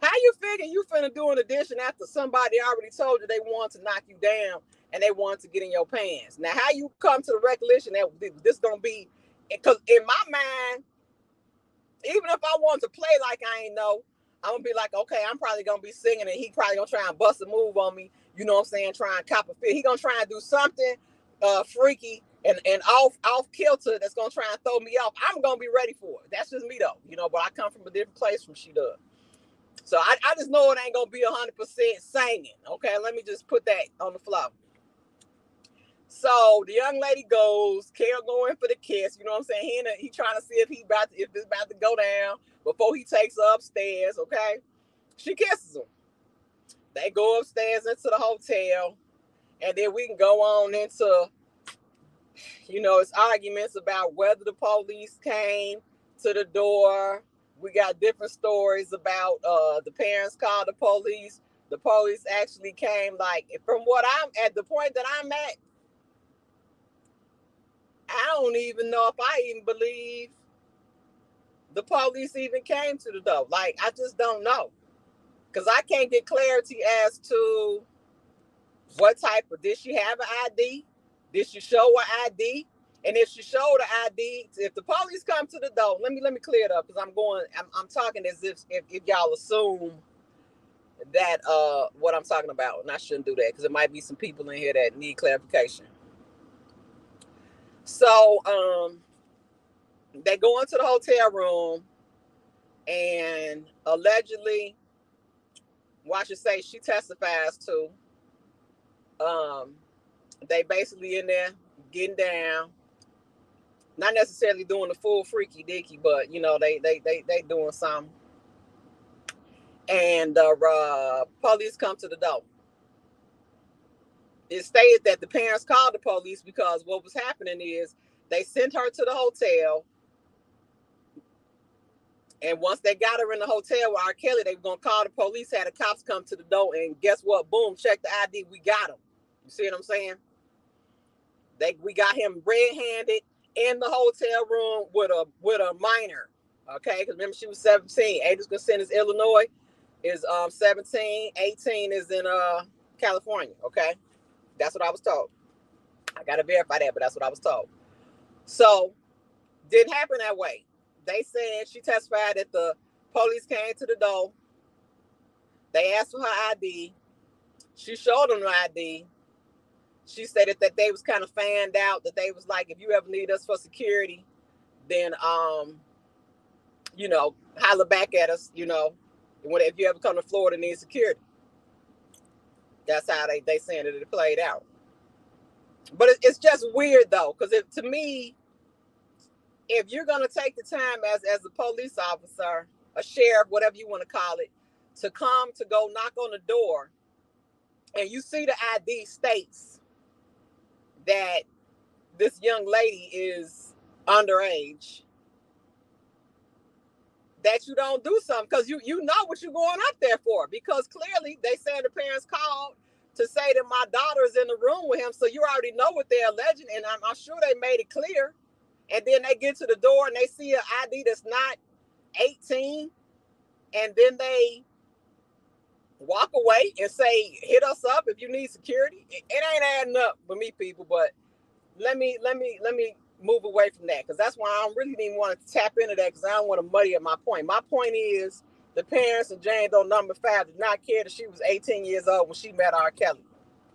How you figure you finna do an audition after somebody already told you they want to knock you down and they want to get in your pants? Now, how you come to the recollection that this gonna be? Because in my mind, even if I want to play like I ain't know, I'm gonna be like, okay, I'm probably gonna be singing and he probably gonna try and bust a move on me. You know what I'm saying? Try and cop a fit. He gonna try and do something freaky and off kilter that's gonna try and throw me off. I'm gonna be ready for it. That's just me though, you know. But I come from a different place from she does. So I just know it ain't gonna be 100% singing. Okay, let me just put that on the floor. So the young lady goes, Kel going for the kiss. You know what I'm saying? He trying to see if it's about to go down before he takes her upstairs. Okay, she kisses him. They go upstairs into the hotel, and then we can go on into, you know, it's arguments about whether the police came to the door. We got different stories about the parents called the police. The police actually came. Like, from what I'm at the point that I'm at, I don't even know if I even believe the police even came to the door. Like, I just don't know, because I can't get clarity as to what type of, did she have an ID? Did she show her ID? And if she showed the ID, if the police come to the door, let me clear it up, because I'm talking as if y'all assume that what I'm talking about, and I shouldn't do that, because there might be some people in here that need clarification. So they go into the hotel room, and allegedly, well, I should say she testifies to, they basically in there getting down. Not necessarily doing the full freaky dicky, but you know, they doing something. And police come to the door. It stated that the parents called the police because what was happening is they sent her to the hotel, and once they got her in the hotel with R.Kelly, they were gonna call the police, had the cops come to the door, and guess what? Boom, check the ID, we got him. You see what I'm saying? We got him red-handed in the hotel room with a minor. Okay, because remember she was 17. Age consent is Illinois, is 17. 18 is in California. Okay, that's what I was told. I gotta verify that, but that's what I was told. So didn't happen that way. They said she testified that the police came to the door. They asked for her ID. She showed them the ID. She stated that they was kind of fanned out, that they was like, if you ever need us for security, then holler back at us, if you ever come to Florida and need security. That's how they saying that it played out. But it's just weird though, because to me, if you're gonna take the time as a police officer, a sheriff, whatever you want to call it, to go knock on the door, and you see the ID states that this young lady is underage, that you don't do something, because you know what you're going up there for, because clearly they saying the parents called to say that my daughter is in the room with him, so you already know what they're alleging, and I'm sure they made it clear. And then they get to the door and they see an ID that's not 18, and then they walk away and say, hit us up if you need security. It ain't adding up with me, people. But let me move away from that, because that's why I don't really even want to tap into that, because I don't want to muddy up my point. My point is the parents of Jane Doe number 5 did not care that she was 18 years old when she met R.Kelly.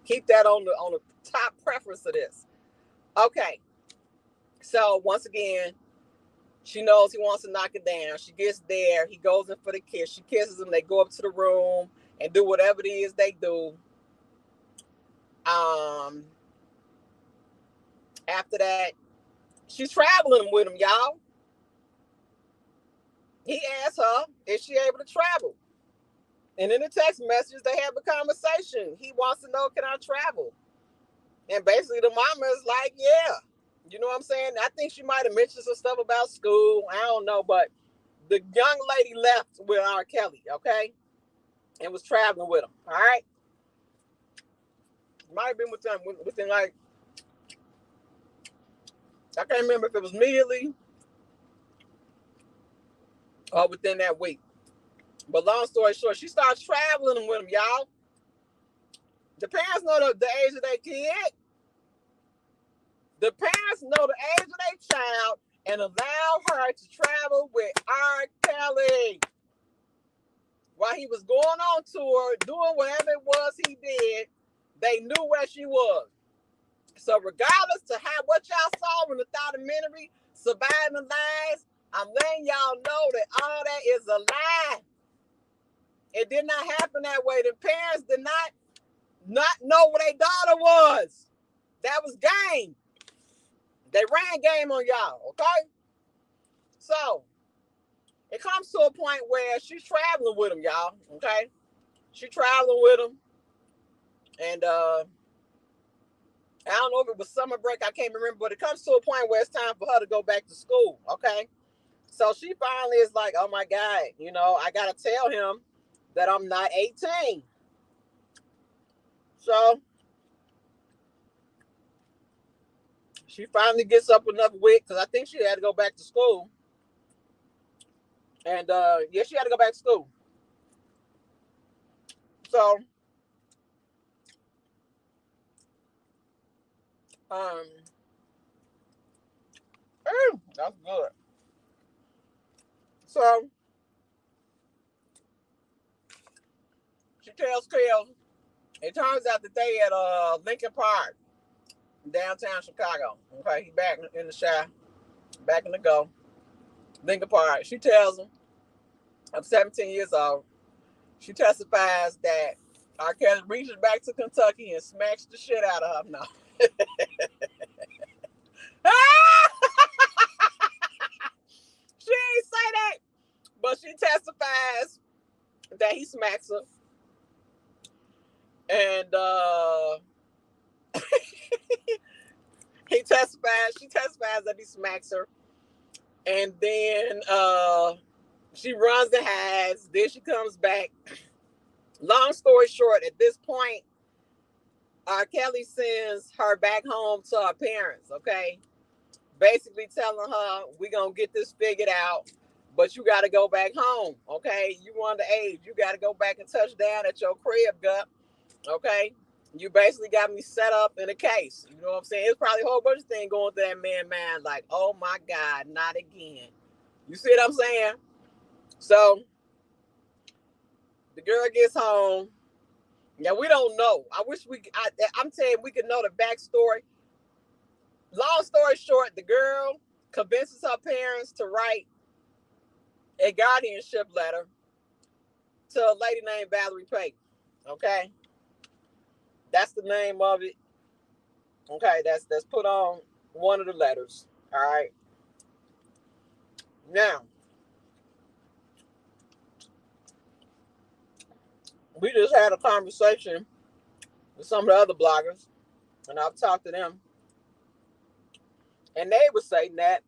Keep that on the top preference of this. Okay. So once again, she knows he wants to knock it down. She gets there. He goes in for the kiss. She kisses him. They go up to the room and do whatever it is they do. After that, she's traveling with him, y'all. He asked her, is she able to travel? And in the text message, they have a conversation. He wants to know, can I travel? And basically the mama is like, yeah. You know what I'm saying? I think she might have mentioned some stuff about school. I don't know, but the young lady left with R.Kelly, okay? And was traveling with him, all right? Might have been within like, I can't remember if it was immediately or within that week. But long story short, she starts traveling with him, y'all. The parents know the age of their kid. The parents know the age of their child and allow her to travel with R.Kelly while he was going on tour, doing whatever it was he did. They knew where she was. So regardless to what y'all saw in the documentary, Surviving Lives, I'm letting y'all know that all that is a lie. It did not happen that way. The parents did not know where their daughter was. That was game. They ran game on y'all, okay? So it comes to a point where she's traveling with him, y'all, okay? She's traveling with him. And I don't know if it was summer break, I can't remember, but it comes to a point where it's time for her to go back to school, okay? So she finally is like, oh my God, I got to tell him that I'm not 18. So she finally gets up enough wit, because I think she had to go back to school. And yeah, she had to go back to school. So that's good. So she tells Kale, it turns out that they at Lincoln Park, downtown Chicago. Okay, he back in the shop, back in the go. Lincoln Park. She tells him, I'm 17 years old. She testifies that R.Kelly reaches back to Kentucky and smacks the shit out of her. No. She ain't say that, but she testifies that he smacks her. And she testifies that he smacks her. And then she runs and hides. Then she comes back. Long story short, at this point, R.Kelly sends her back home to her parents, okay? basically telling her, we're going to get this figured out, but you got to go back home, okay? You underage. You got to go back and touch down at your crib, gut, okay? You basically got me set up in a case. You know what I'm saying? It's probably a whole bunch of things going through that man's mind, like, oh, my God, not again. You see what I'm saying? So the girl gets home. Yeah, we don't know. I wish I'm saying we could know the backstory. Long story short, the girl convinces her parents to write a guardianship letter to a lady named Valerie Payton. Okay? That's the name of it. Okay, that's put on one of the letters. All right. Now, we just had a conversation with some of the other bloggers, and I've talked to them, and they were saying that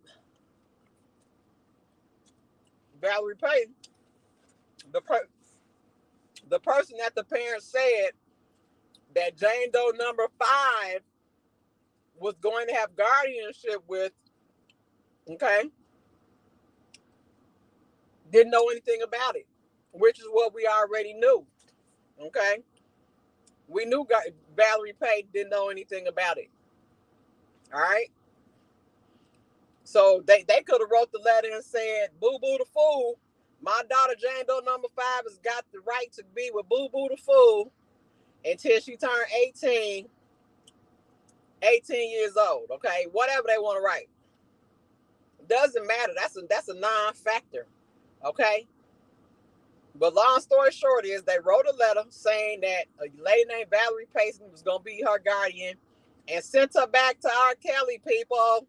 Valerie Payton, the person that the parents said that Jane Doe number 5 was going to have guardianship with, okay, didn't know anything about it, which is what we already knew, okay? We knew Valerie Payton didn't know anything about it, all right? So they could have wrote the letter and said, Boo Boo the Fool, my daughter Jane Doe number 5 has got the right to be with Boo Boo the Fool until she turned 18 years old, okay? Whatever they want to write. Doesn't matter. That's a non-factor, okay? But long story short is they wrote a letter saying that a lady named Valerie Payton was going to be her guardian and sent her back to R.Kelly, people.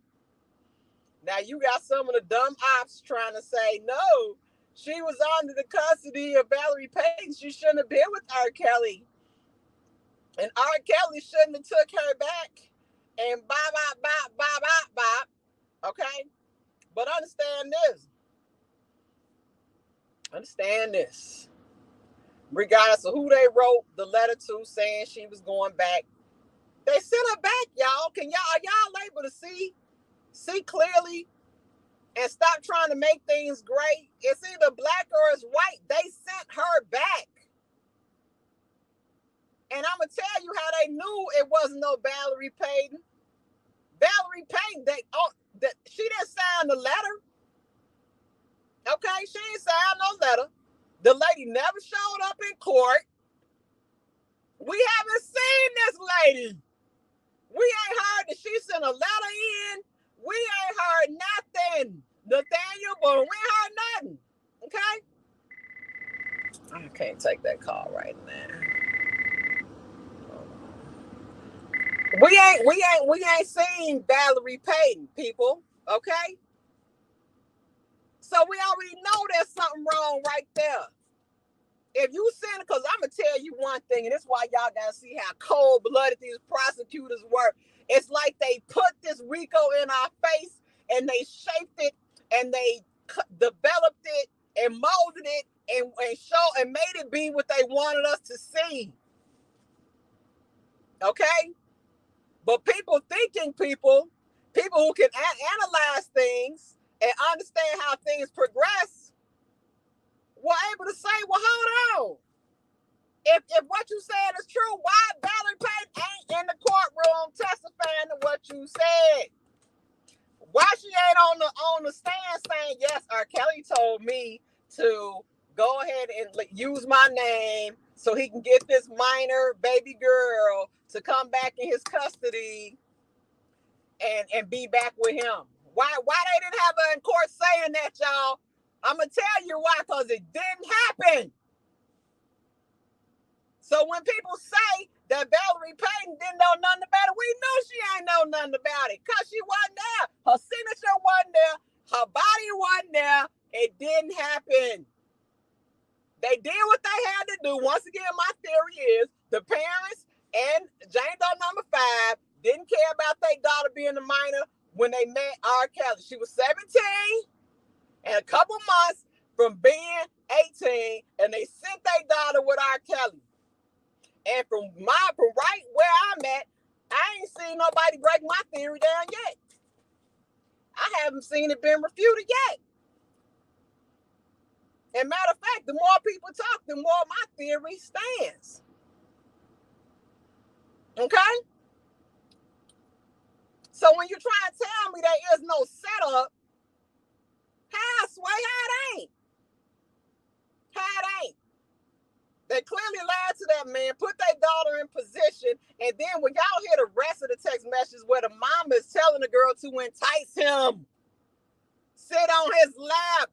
Now, you got some of the dumb ops trying to say, no, she was under the custody of Valerie Payton. She shouldn't have been with R.Kelly. And R.Kelly shouldn't have took her back. And bop. Okay? But understand this. Regardless of who they wrote the letter to saying she was going back, they sent her back, y'all. Are y'all able to see clearly and stop trying to make things gray? It's either black or it's white. They sent her back. And I'm going to tell you how they knew it wasn't no Valerie Payton. Valerie Payton, she didn't sign the letter. Okay, she didn't sign no letter. The lady never showed up in court. We haven't seen this lady. We ain't heard that she sent a letter in. We ain't heard nothing. Nathaniel, but we ain't heard nothing. Okay? I can't take that call right now. We ain't seen Valerie Payton, people. Okay? So we already know there's something wrong right there. If you send it, because I'm going to tell you one thing, and this is why y'all got to see how cold-blooded these prosecutors were. It's like they put this RICO in our face, and they shaped it, and they developed it, and molded it, and made it be what they wanted us to see. Okay? But people who can analyze things and understand how things progress, were able to say, well, hold on. If what you said is true, why Valerie Payton ain't in the courtroom testifying to what you said? Why she ain't on the stand saying, yes, R.Kelly told me to go ahead and use my name so he can get this minor baby girl to come back in his custody and be back with him? Why they didn't have her in court saying that, y'all? I'm going to tell you why, because it didn't happen. So when people say that Valerie Payton didn't know nothing about it, we know she ain't know nothing about it because she wasn't there. Her signature wasn't there. Her body wasn't there. It didn't happen. They did what they had to do. Once again, my theory is the parents and Jane Doe number 5 didn't care about their daughter being a minor when they met R.Kelly. She was 17 and a couple months from being 18, and they sent their daughter with R.Kelly. And from right where I'm at, I ain't seen nobody break my theory down yet. I haven't seen it been refuted yet. And matter of fact, the more people talk, the more my theory stands. Okay? So when you try and tell me there is no setup, how, Sway, how it ain't? How it ain't? They clearly lied to that man, put their daughter in position, and then when y'all hear the rest of the text messages where the mama is telling the girl to entice him, sit on his lap,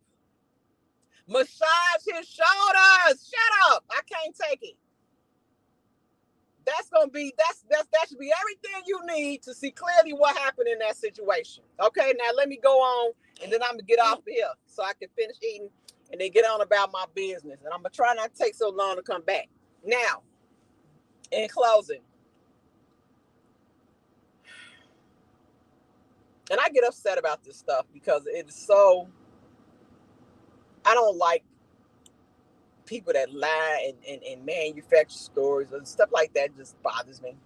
massage his shoulders. Shut up. I can't take it. That should be everything you need to see clearly what happened in that situation. Okay, now let me go on, and then I'm gonna get off of here so I can finish eating and then get on about my business. And I'm gonna try not to take so long to come back. Now, in closing, and I get upset about this stuff because it's so, I don't like people that lie and manufacture stories and stuff like that. Just bothers me.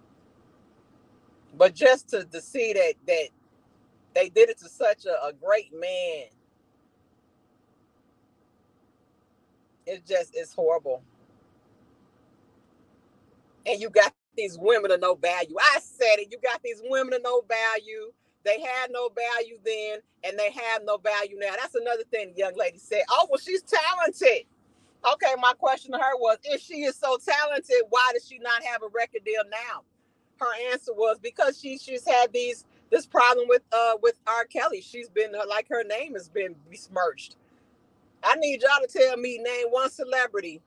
But just to see that they did it to such a great man, it's horrible. And you got these women of no value. I said it. You got these women of no value. They had no value then, and they have no value now. That's another thing the young lady said. Oh, well, she's talented. Okay, my question to her was, if she is so talented, why does she not have a record deal now? Her answer was because she's had this problem with R.Kelly. She's been, like, her name has been besmirched. I need y'all to tell me, name one celebrity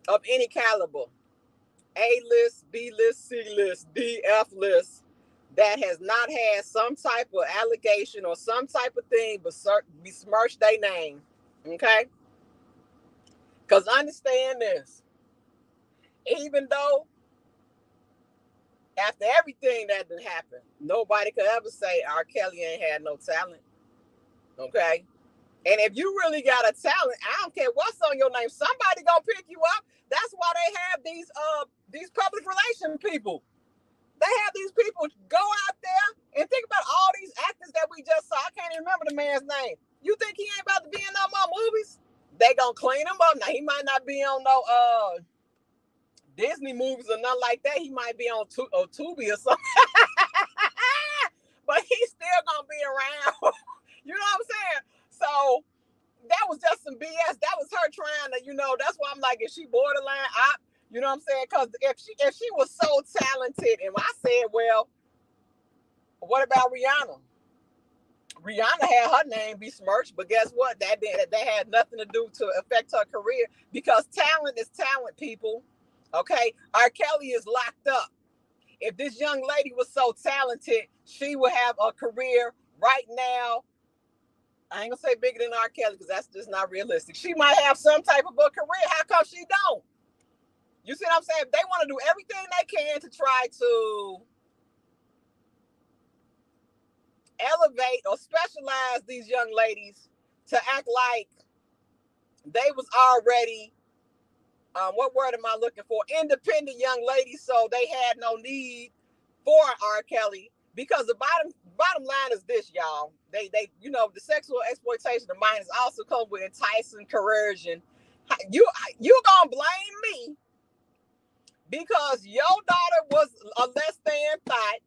of any caliber, A-list, B-list, C-list, D, F-list, that has not had some type of allegation or some type of thing but besmirch their name. Okay? Because understand this. Even though after everything that did happen, nobody could ever say R.Kelly ain't had no talent. Okay? And if you really got a talent, I don't care what's on your name, somebody gonna pick you up. That's why they have these public relation people. They have these people go out there and think about all these actors that we just saw. I can't even remember the man's name. You think he ain't about to be in no more movies? They gonna clean him up. Now he might not be on no Disney movies or nothing like that. He might be on Tubi or something. But he's still gonna be around. You know what I'm saying? So that was just some BS. That was her trying to, that's why I'm like, is she borderline op? You know what I'm saying? Because if she was so talented, and I said, well, what about Rihanna? Rihanna had her name besmirched, but guess what? That had nothing to do to affect her career, because talent is talent, people. Okay? R.Kelly is locked up. If this young lady was so talented, she would have a career right now. I ain't gonna say bigger than R.Kelly because that's just not realistic. She might have some type of a career. How come she don't? You see what I'm saying? They want to do everything they can to try to elevate or specialize these young ladies to act like they was already, what word am I looking for? Independent young ladies, so they had no need for R.Kelly. Because the bottom line is this, y'all. They the sexual exploitation of minors also comes with enticing, coercion. You gonna blame me because your daughter was a less than thought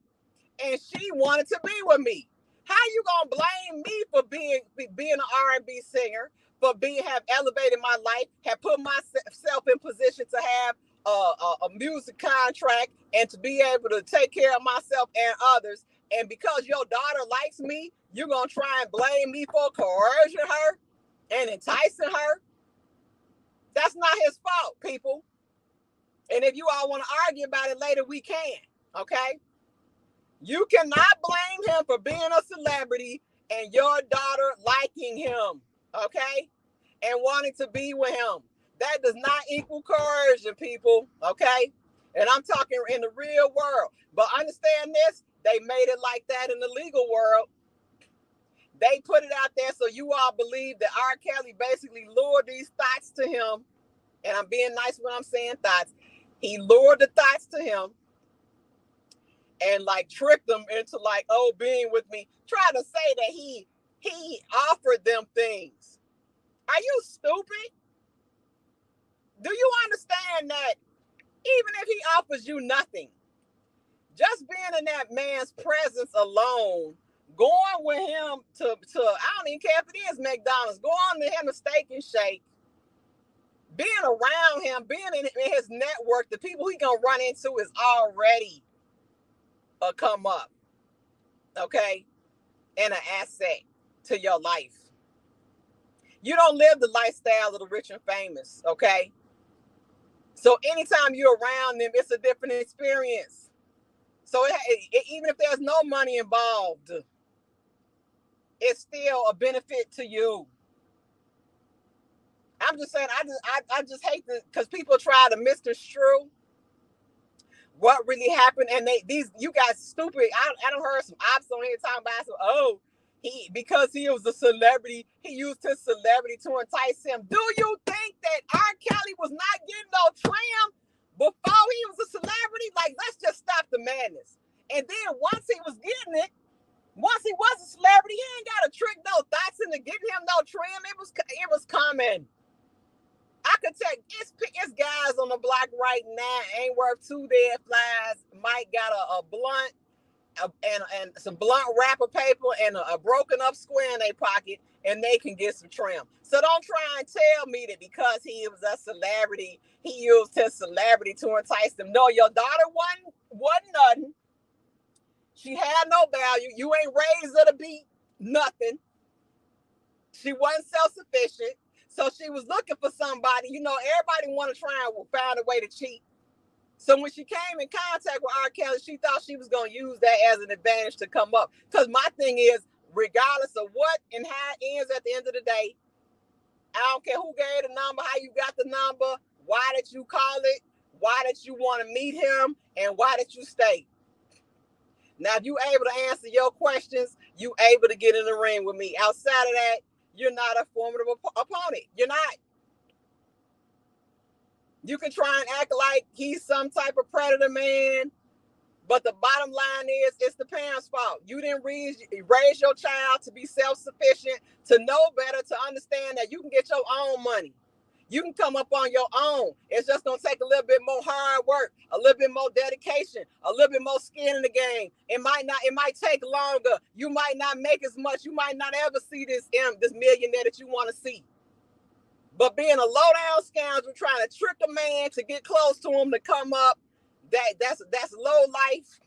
and she wanted to be with me. How you gonna blame me for being an R&B singer, for have elevated my life, have put myself in position to have a music contract and to be able to take care of myself and others, and because your daughter likes me, you're gonna try and blame me for coercing her and enticing her? That's not his fault, people. And if you all want to argue about it later, we can. Okay? You cannot blame him for being a celebrity and your daughter liking him, okay? And wanting to be with him. That does not equal coercion, people, okay? And I'm talking in the real world. But understand this, they made it like that in the legal world. They put it out there so you all believe that R. Kelly basically lured these thoughts to him. And I'm being nice when I'm saying thoughts. He lured the thoughts to him and like tricked them into like, oh, being with me, trying to say that he he offered them things. Are you stupid? Do you understand that even if he offers you nothing, just being in that man's presence alone, going with him to I don't even care if it is McDonald's, going to him a Steak and Shake, being around him, being in his network, the people he gonna run into is already a come up, okay, and an asset to your life. You don't live the lifestyle of the rich and famous, okay? So anytime you're around them, it's a different experience. So even if there's no money involved, it's still a benefit to you. I'm just saying, I just hate this because people try to misconstrue what really happened, and you guys stupid. I don't heard some ops on here talking about some, because he was a celebrity, he used his celebrity to entice him. Do you think that R.Kelly was not getting no trim before he was a celebrity? Like, let's just stop the madness. And then once he was getting it, once he was a celebrity, he ain't got to trick no thoughts into getting him no trim. It was coming. I could take it's guys on the block right now, ain't worth two dead flies. Mike got a blunt and some blunt wrapper paper and a broken up square in their pocket, and they can get some trim. So don't try and tell me that because he was a celebrity, he used his celebrity to entice them. No, your daughter wasn't nothing. She had no value. You ain't raised her to be nothing. She wasn't self-sufficient. So she was looking for somebody. You know, everybody want to try and find a way to cheat. So when she came in contact with R.Kelly, she thought she was going to use that as an advantage to come up. Because my thing is, regardless of what and how it ends at the end of the day, I don't care who gave the number, how you got the number, why did you call it, why did you want to meet him, and why did you stay? Now, if you able to answer your questions, you able to get in the ring with me. Outside of that, you're not a formidable opponent. You're not. You can try and act like he's some type of predator man, but the bottom line is it's the parents' fault. You didn't raise your child to be self-sufficient, to know better, to understand that you can get your own money. You can come up on your own. It's just going to take a little bit more hard work, a little bit more dedication, a little bit more skin in the game. It might take longer. You might not make as much. You might not ever see this millionaire that you want to see. But being a low-down scoundrel trying to trick a man to get close to him to come up, that's low life,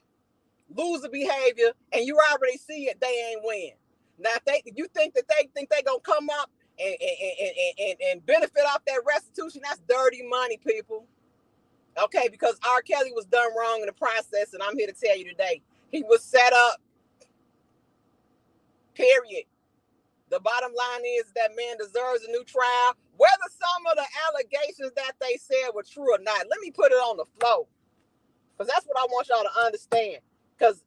loser behavior, and you already see it, they ain't win. Now, if you think that they gonna come up and benefit off that restitution, that's dirty money, people. Okay, because R.Kelly was done wrong in the process, and I'm here to tell you today, he was set up. Period. The bottom line is that man deserves a new trial, whether some of the allegations that they said were true or not. Let me put it on the floor, because that's what I want y'all to understand. Because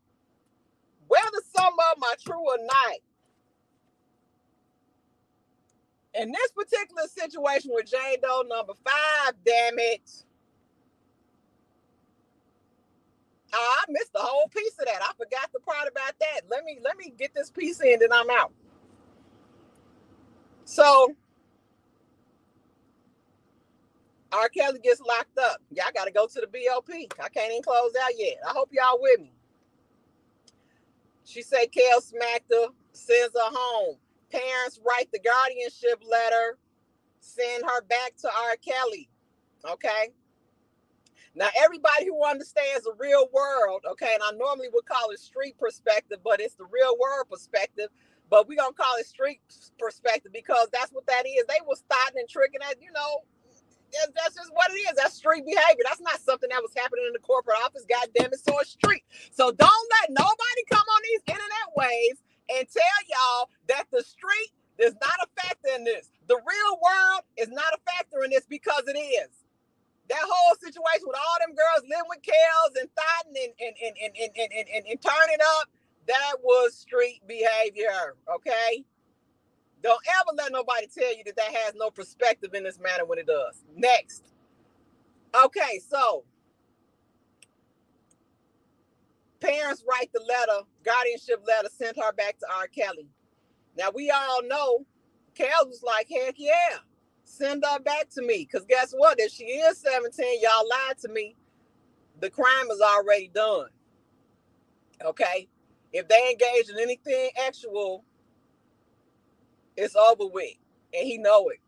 whether some of them are true or not, in this particular situation with Jane Doe number 5, damn it. Oh, I missed the whole piece of that. I forgot the part about that. Let me get this piece in, then I'm out. So R.Kelly gets locked up. Y'all got to go to the BOP. I can't even close out yet. I hope y'all with me. She said Kel smacked her, sends her home. Parents write the guardianship letter, send her back to R.Kelly. Okay? Now, everybody who understands the real world, okay, and I normally would call it street perspective, but it's the real world perspective, but we're going to call it street perspective because that's what that is. They were starting and tricking at, that's just what it is. That's street behavior. That's not something that was happening in the corporate office. God damn it, so it's street. So don't let nobody come on these internet waves and tell y'all that the street is not a factor in this. The real world is not a factor in this because it is. That whole situation with all them girls living with Kels and thotting and turning up, that was street behavior, okay? Don't ever let nobody tell you that has no perspective in this matter when it does. Next. Okay, so parents write the letter, guardianship letter, sent her back to R.Kelly. Now, we all know Kel was like, heck yeah, send her back to me. Because guess what? If she is 17, y'all lied to me. The crime is already done. Okay? If they engage in anything actual, it's over with. And he know it.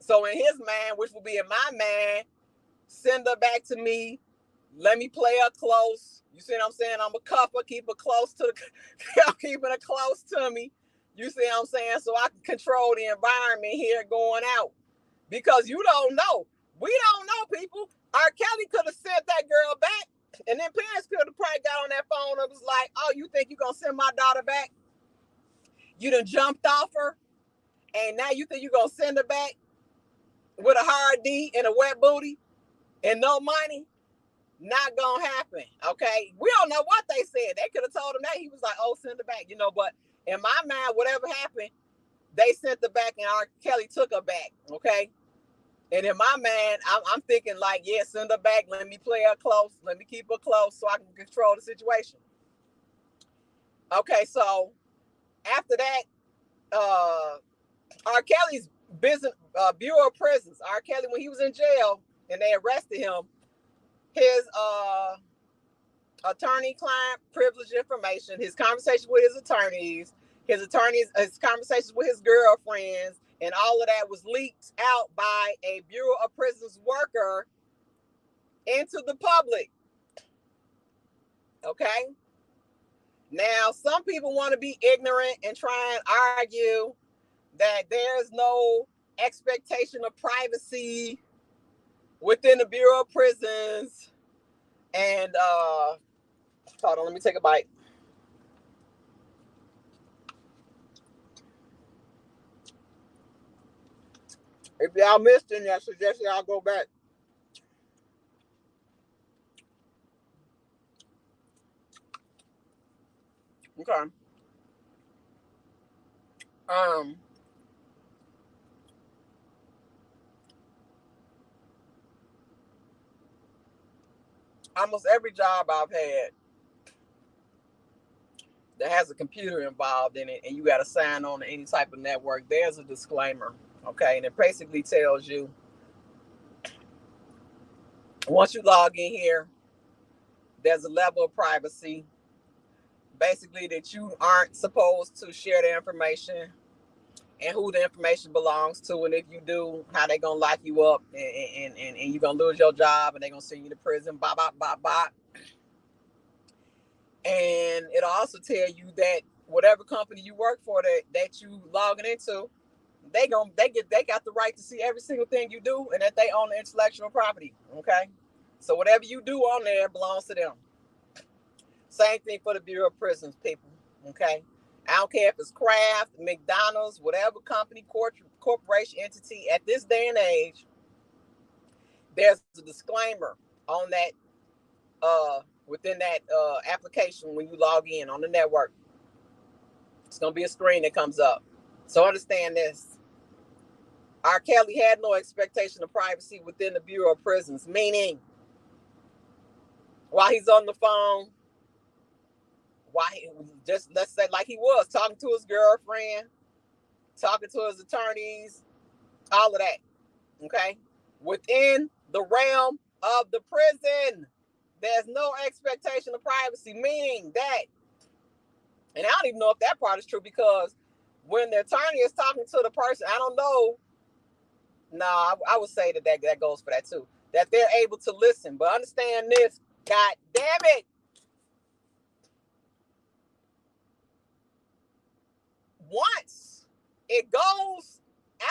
So in his mind, which will be in my mind, send her back to me. Let me play her close. You see what I'm saying? I'm a cuff her, keep her close to the I'm keeping her close to me. You see what I'm saying? So I can control the environment here going out. Because you don't know. We don't know, people. R.Kelly could have sent that girl back. And then parents could have probably got on that phone and was like, oh, you think you're going to send my daughter back? You done jumped off her. And now you think you're going to send her back with a hard D and a wet booty and no money? Not going to happen. Okay. We don't know what they said. They could have told him that. He was like, oh, send her back. You know, but in my mind, whatever happened, they sent her back and R.Kelly took her back. Okay. And in my mind, I'm thinking like, yeah, send her back. Let me play her close. Let me keep her close so I can control the situation. Okay, so after that, R.Kelly's business Bureau of Prisons. R.Kelly, when he was in jail and they arrested him, his attorney-client privilege information, his conversation with his attorneys, his conversations with his girlfriends, and all of that was leaked out by a Bureau of Prisons worker into the public. Okay? Now, some people want to be ignorant and try and argue that there's no expectation of privacy within the Bureau of Prisons. And, hold on, let me take a bite. If y'all missed it, I suggest y'all go back. Okay. Almost every job I've had that has a computer involved in it and you got to sign on to any type of network, there's a disclaimer. Okay. And it basically tells you once you log in here, there's a level of privacy. Basically, that you aren't supposed to share the information and who the information belongs to. And if you do, how they going to lock you up and you're going to lose your job and they're going to send you to prison. Bop, bop, bop, bop. And it'll also tell you that whatever company you work for that you logging into, they got the right to see every single thing you do and that they own the intellectual property. Okay. So whatever you do on there belongs to them. Same thing for the Bureau of Prisons, people. Okay. I don't care if it's Kraft, McDonald's, whatever company, corporation, entity. At this day and age, there's a disclaimer on that within that application when you log in on the network. It's going to be a screen that comes up. So understand this. R.Kelly had no expectation of privacy within the Bureau of Prisons, meaning while he's on the phone, just let's say like he was talking to his girlfriend, talking to his attorneys, all of that. Okay. Within the realm of the prison, there's no expectation of privacy, meaning that, and I don't even know if that part is true because when the attorney is talking to the person, I don't know. No, I would say that goes for that too. That they're able to listen. But understand this, God damn it. Once it goes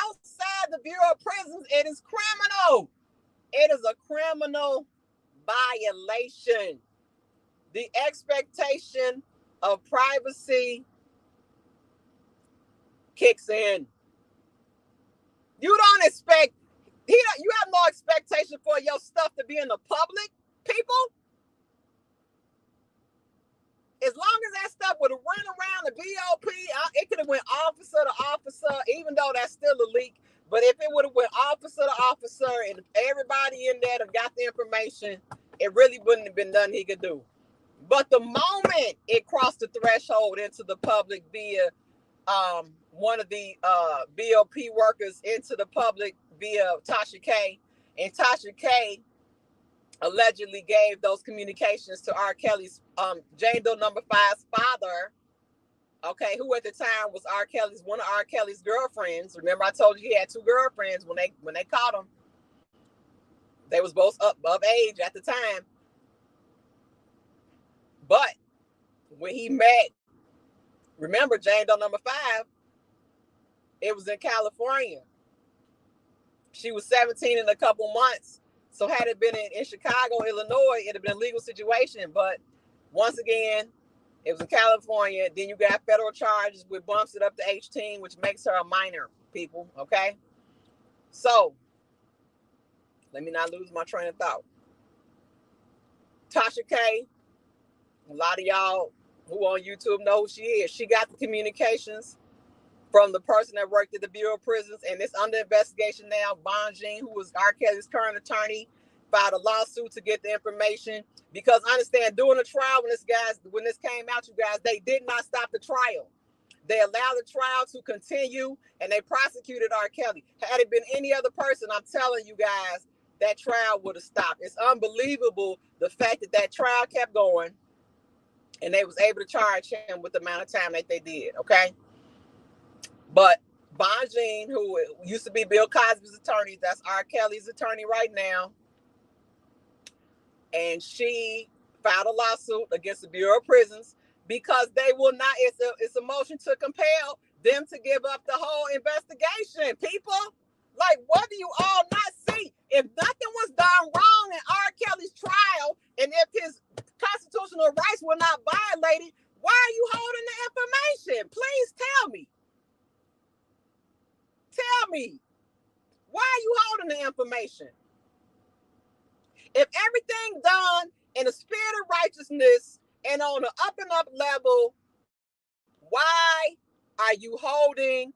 outside the Bureau of Prisons, it is criminal. It is a criminal violation. The expectation of privacy kicks in. You don't expect, you have no expectation for your stuff to be in the public, people. As long as that stuff would have run around the BOP, it could have went officer to officer, even though that's still a leak. But if it would have went officer to officer and everybody in there got the information, it really wouldn't have been nothing he could do. But the moment it crossed the threshold into the public via one of the BLP workers into the public via Tasha K. And Tasha K allegedly gave those communications to R.Kelly's Jane Doe number 5's father, okay, who at the time was one of R. Kelly's girlfriends. Remember, I told you he had 2 girlfriends when they caught him. They was both of age at the time. But when he met, remember, Jane Doe number 5, it was in California. She was 17 in a couple months. So had it been in Chicago, Illinois, it'd have been a legal situation. But once again, it was in California. Then you got federal charges, which bumps it up to 18, which makes her a minor, people, okay? So, let me not lose my train of thought. Tasha K, a lot of y'all who on YouTube know who she is. She got the communications from the person that worked at the Bureau of Prisons, and it's under investigation now. Bonjean, who was R. Kelly's current attorney, filed a lawsuit to get the information, because understand, during the trial, when this came out, you guys, they did not stop the trial. They allowed the trial to continue, and they prosecuted R. Kelly. Had it been any other person, I'm telling you guys, that trial would have stopped. It's unbelievable the fact that trial kept going, and they was able to charge him with the amount of time that they did, okay? But Bonjean, who used to be Bill Cosby's attorney, that's R. Kelly's attorney right now, and she filed a lawsuit against the Bureau of Prisons because they will not, it's a motion to compel them to give up the whole investigation. People, like, what do you all not see? If nothing was done wrong in R. Kelly's trial, and if his constitutional rights were not violated, why are you holding the information? Please tell me. Tell me, why are you holding the information? If everything done in the spirit of righteousness and on an up and up level, why are you holding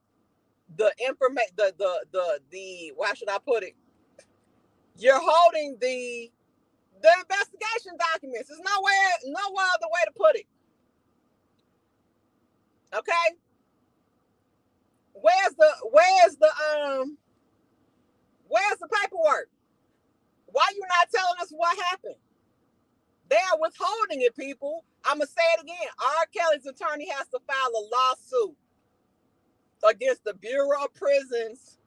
the information? The why should I put it? You're holding the investigation documents. There's no other way to put it. Okay. Where's the paperwork? Why are you not telling us what happened? They are withholding it, people. I'm going to say it again. R. Kelly's attorney has to file a lawsuit against the Bureau of Prisons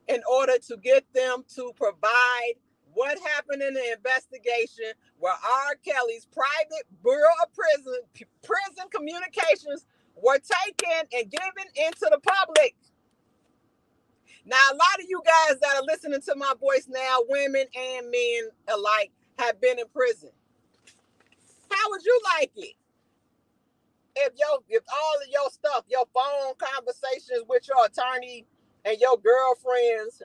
in order to get them to provide what happened in the investigation where R. Kelly's private Bureau of prison communications were taken and given into the public. Now, a lot of you guys that are listening to my voice now, women and men alike, have been in prison. How would you like it if all of your stuff, your phone conversations with your attorney and your girlfriends,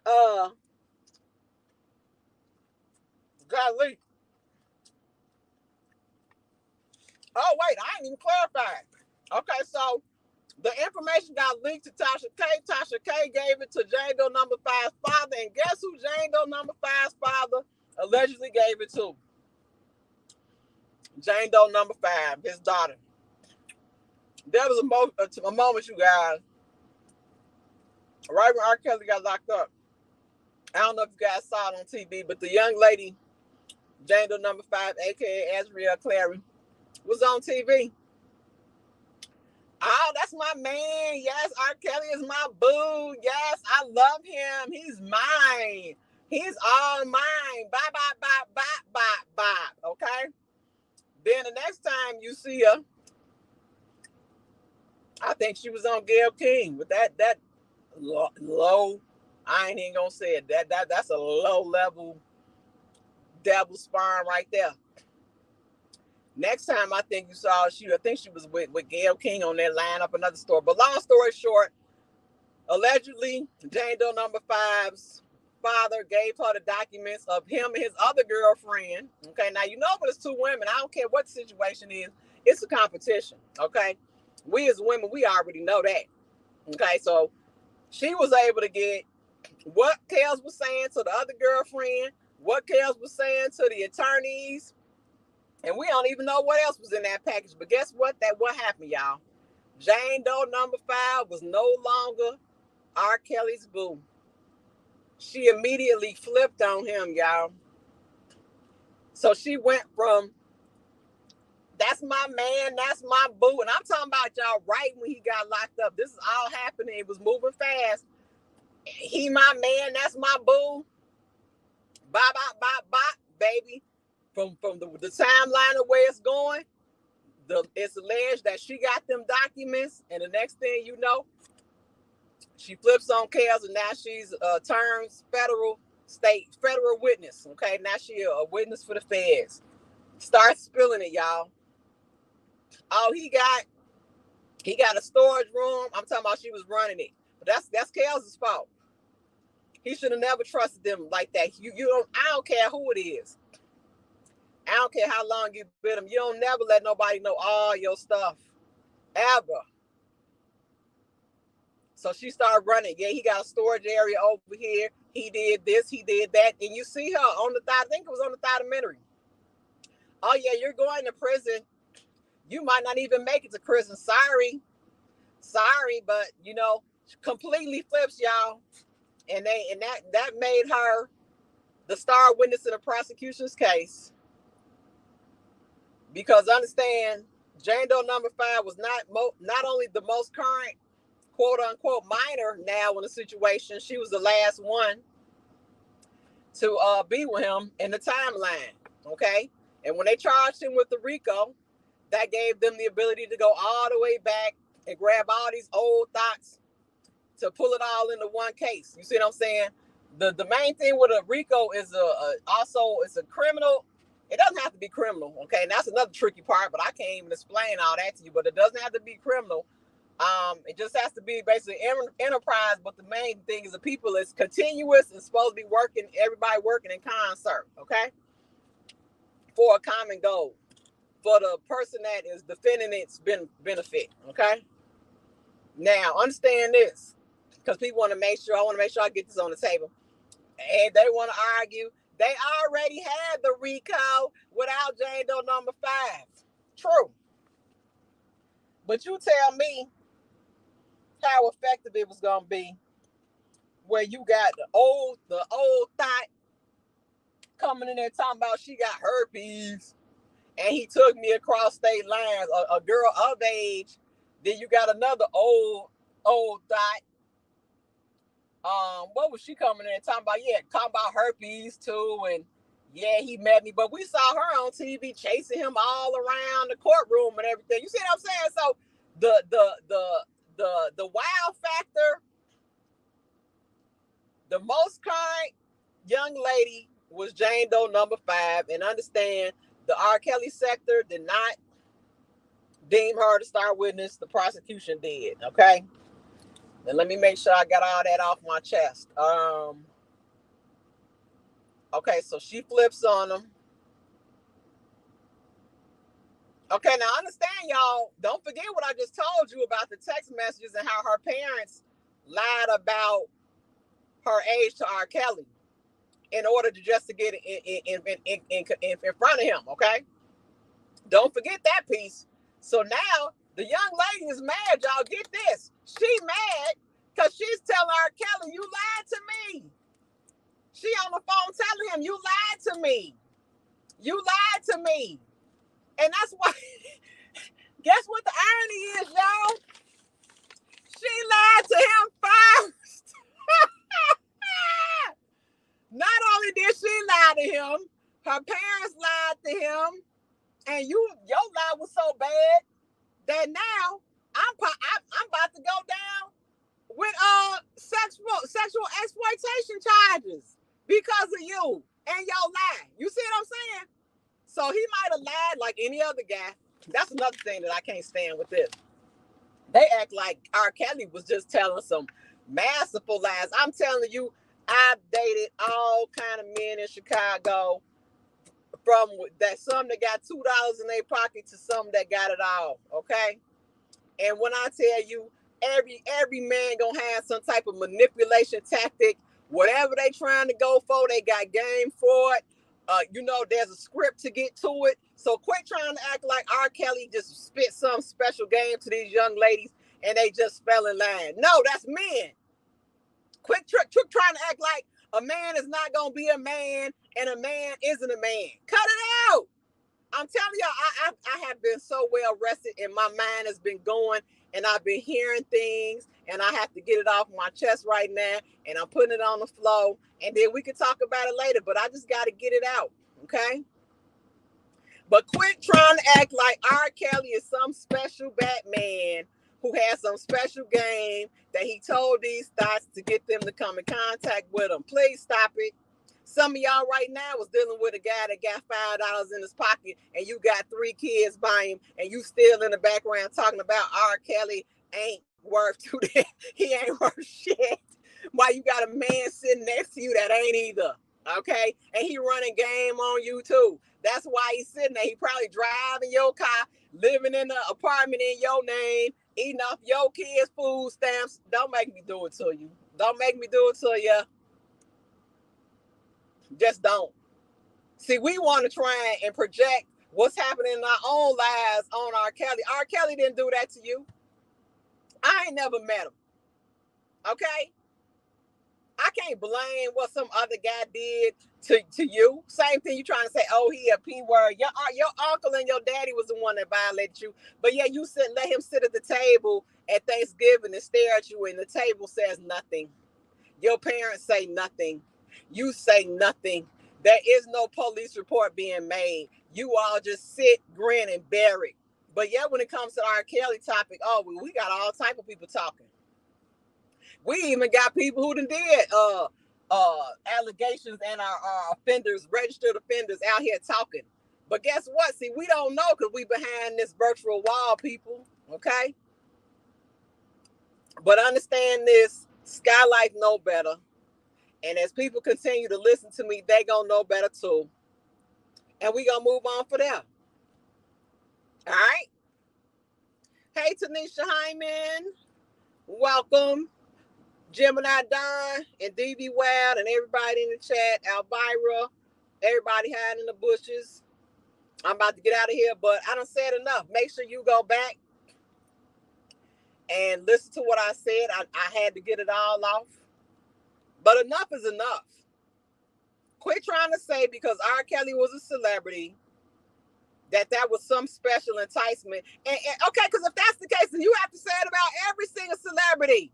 got leaked? Oh, wait, I ain't even clarified. Okay, so the information got leaked to Tasha K. Tasha K gave it to Jane Doe number 5's father, and guess who Jane Doe number 5's father allegedly gave it to? Jane Doe number 5, his daughter. There was a moment, you guys, right when R. Kelly got locked up. I don't know if you guys saw it on TV, but the young lady, Jane Doe number 5, aka R.Kelly, was on TV. Oh, that's my man. Yes, R. Kelly is my boo. Yes, I love him. He's mine. He's all mine. Bye, bye, bye, bye, bye, bye. Okay? Then the next time you see her, I think she was on Gayle King with that low, I ain't even gonna say it. That's a low level devil sperm right there. Next time I think you saw I think she was with Gayle King on that line up another store. But long story short, allegedly, Jane Doe number 5's father gave her the documents of him and his other girlfriend. Okay, now you know, but it's 2 women. I don't care what the situation is. It's a competition. Okay, we as women, we already know that. Okay, so she was able to get what Kels was saying to the other girlfriend, what Kels was saying to the attorneys. And we don't even know what else was in that package. But guess what? What happened, y'all? Jane Doe number 5 was no longer R. Kelly's boo. She immediately flipped on him, y'all. So she went from, that's my man, that's my boo. And I'm talking about, y'all, right when he got locked up. This is all happening. It was moving fast. He my man, that's my boo. Bye, bye, bye, bye, baby. From the timeline of where it's going, it's alleged that she got them documents, and the next thing you know, she flips on Kels, and now she's turns federal witness. Okay, now she a witness for the feds. Start spilling it, y'all. Oh, he got a storage room. I'm talking about she was running it, but that's Kels' fault. He should have never trusted them like that. You don't. I don't care who it is. I don't care how long you've been them. You don't never let nobody know all your stuff, ever. So she started running. Yeah, he got a storage area over here. He did this, he did that. And you see her on the I think it was on the documentary. Oh yeah, you're going to prison. You might not even make it to prison. Sorry, but you know, completely flips, y'all. And that made her the star witness in the prosecution's case. Because understand, Jane Doe number 5 was not only the most current quote unquote minor now in the situation, she was the last one to be with him in the timeline. Okay. And when they charged him with the RICO, that gave them the ability to go all the way back and grab all these old thoughts to pull it all into one case. You see what I'm saying? The main thing with a RICO is also it's a criminal. It doesn't have to be criminal, okay? And that's another tricky part, but I can't even explain all that to you. But it doesn't have to be criminal. It just has to be basically enterprise. But the main thing is the people is continuous and supposed to be working, everybody working in concert, okay? For a common goal, for the person that is defending its benefit, okay? Now, understand this, because people want to make sure, I want to make sure I get this on the table. And they want to argue, they already had the RICO without Jane Doe number 5. True. But you tell me how effective it was going to be where you got the old thought coming in there talking about she got herpes and he took me across state lines, a girl of age. Then you got another old thought. What was she coming in and talking about? Yeah, talking about herpes too, and yeah, he met me, but we saw her on TV chasing him all around the courtroom and everything. You see what I'm saying? So the wow factor, the most current young lady was Jane Doe number 5, and understand the R. Kelly sector did not deem her the star witness. The prosecution did. Okay. And let me make sure I got all that off my chest. Okay, so she flips on him. Okay, now understand, y'all. Don't forget what I just told you about the text messages and how her parents lied about her age to R. Kelly in order to just to get in front of him. Okay, don't forget that piece. So now the young lady is mad, y'all. Get this. She mad because she's telling R. Kelly, you lied to me. She on the phone telling him, you lied to me. You lied to me. And that's why, guess what the irony is, y'all? She lied to him first. Not only did she lie to him, her parents lied to him. And your lie was so bad that now I'm about to go down with sexual exploitation charges because of you and your lie. You see what I'm saying? So he might have lied like any other guy. That's another thing that I can't stand with this. They act like R. Kelly was just telling some masterful lies. I'm telling you, I've dated all kind of men in Chicago, from that some that got $2 in their pocket to some that got it all. Okay. And when I tell you, every man gonna have some type of manipulation tactic. Whatever they trying to go for, they got game for it. You know, there's a script to get to it. So quit trying to act like R. Kelly just spit some special game to these young ladies and they just fell in line. No, that's men. Quit trying to act like a man is not going to be a man and a man isn't a man. Cut it out. I'm telling y'all, I have been so well rested and my mind has been going and I've been hearing things and I have to get it off my chest right now and I'm putting it on the floor and then we can talk about it later, but I just got to get it out, okay? But quit trying to act like R. Kelly is some special Batman who has some special game that he told these thoughts to get them to come in contact with him. Please stop it. Some of y'all right now was dealing with a guy that got $5 in his pocket and you got 3 kids by him and you still in the background talking about R. Kelly ain't worth $2. He ain't worth shit. Why you got a man sitting next to you that ain't either, okay? And he running game on you too. That's why he's sitting there. He probably driving your car, living in the apartment in your name, eating off your kids' food stamps. Don't make me do it to you. Don't make me do it to you. Just don't. See, we want to try and project what's happening in our own lives on R. Kelly. R. Kelly didn't do that to you. I ain't never met him. Okay? I can't blame what some other guy did to you. Same thing you trying to say, oh, he a P-word. Your uncle and your daddy was the one that violated you. But yeah, you let him sit at the table at Thanksgiving and stare at you and the table says nothing. Your parents say nothing. You say nothing. There is no police report being made. You all just sit, grin, and bear it. But yeah, when it comes to the R. Kelly topic, oh, we got all type of people talking. We even got people who done did allegations and our offenders, registered offenders out here talking. But guess what? See, we don't know because we behind this virtual wall, people. Okay? But understand this, Skyye Lyfe know better. And as people continue to listen to me, they gonna know better too. And we gonna move on for them. All right? Hey, Tanisha Hyman. Welcome. Gemini Don and DB Wild and everybody in the chat. Elvira. Everybody hiding in the bushes. I'm about to get out of here, but I done said enough. Make sure you go back and listen to what I said. I had to get it all off. But enough is enough. Quit trying to say because R. Kelly was a celebrity that was some special enticement. And okay, because if that's the case, then you have to say it about every single celebrity.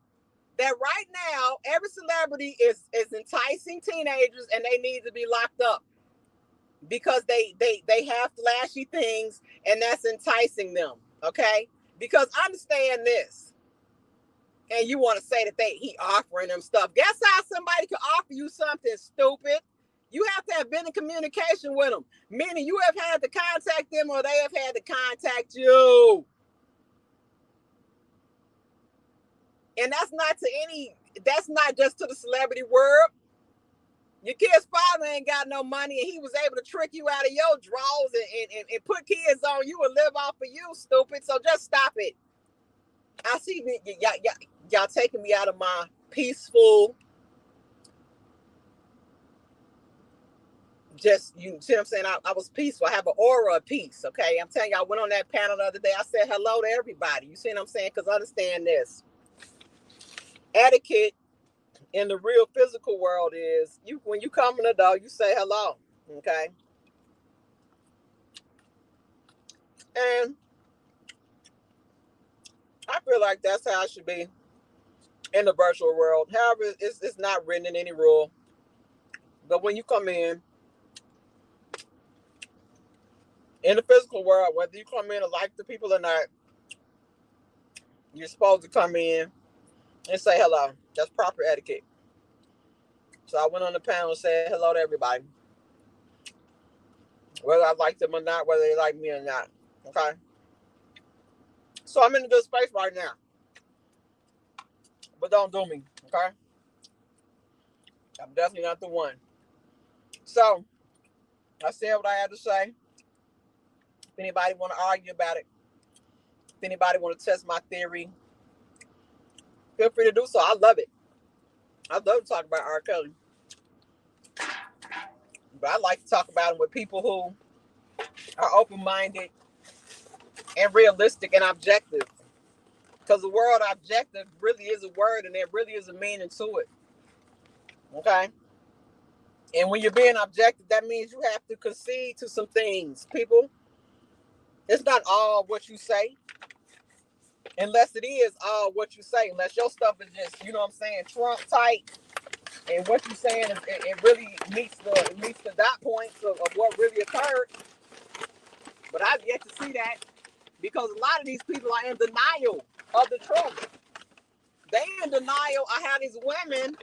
That right now, every celebrity is enticing teenagers and they need to be locked up because they have flashy things and that's enticing them. Okay? Because understand this. And you want to say that he offering them stuff. Guess how somebody can offer you something stupid? You have to have been in communication with them, meaning you have had to contact them or they have had to contact you. And that's not just to the celebrity world. Your kid's father ain't got no money and he was able to trick you out of your drawers and put kids on you and live off of you, stupid. So just stop it. I see y'all taking me out of my peaceful, just, you see what I'm saying? I was peaceful. I have an aura of peace, okay? I'm telling you, I went on that panel the other day. I said hello to everybody. You see what I'm saying? Because understand this. Etiquette in the real physical world is when you come in the door, you say hello, okay? And I feel like that's how it should be in the virtual world. However, it's not written in any rule. But when you come in the physical world, whether you come in and like the people or not, you're supposed to come in and say hello. That's proper etiquette. So I went on the panel and said hello to everybody. Whether I like them or not, whether they like me or not. Okay? So I'm in a good space right now. But don't do me. Okay? I'm definitely not the one. So I said what I had to say. If anybody want to argue about it, if anybody want to test my theory, feel free to do so. I love it. I love to talk about R. Kelly. But I like to talk about them with people who are open-minded and realistic and objective. Because the word objective really is a word, and there really is a meaning to it. Okay? And when you're being objective, that means you have to concede to some things. People, it's not all what you say, unless it is all what you say, unless your stuff is just, you know what I'm saying, Trump tight, and what you're saying is it really meets the dot points of what really occurred. But I've yet to see that, because a lot of these people are in denial of the truth. They in denial of how these women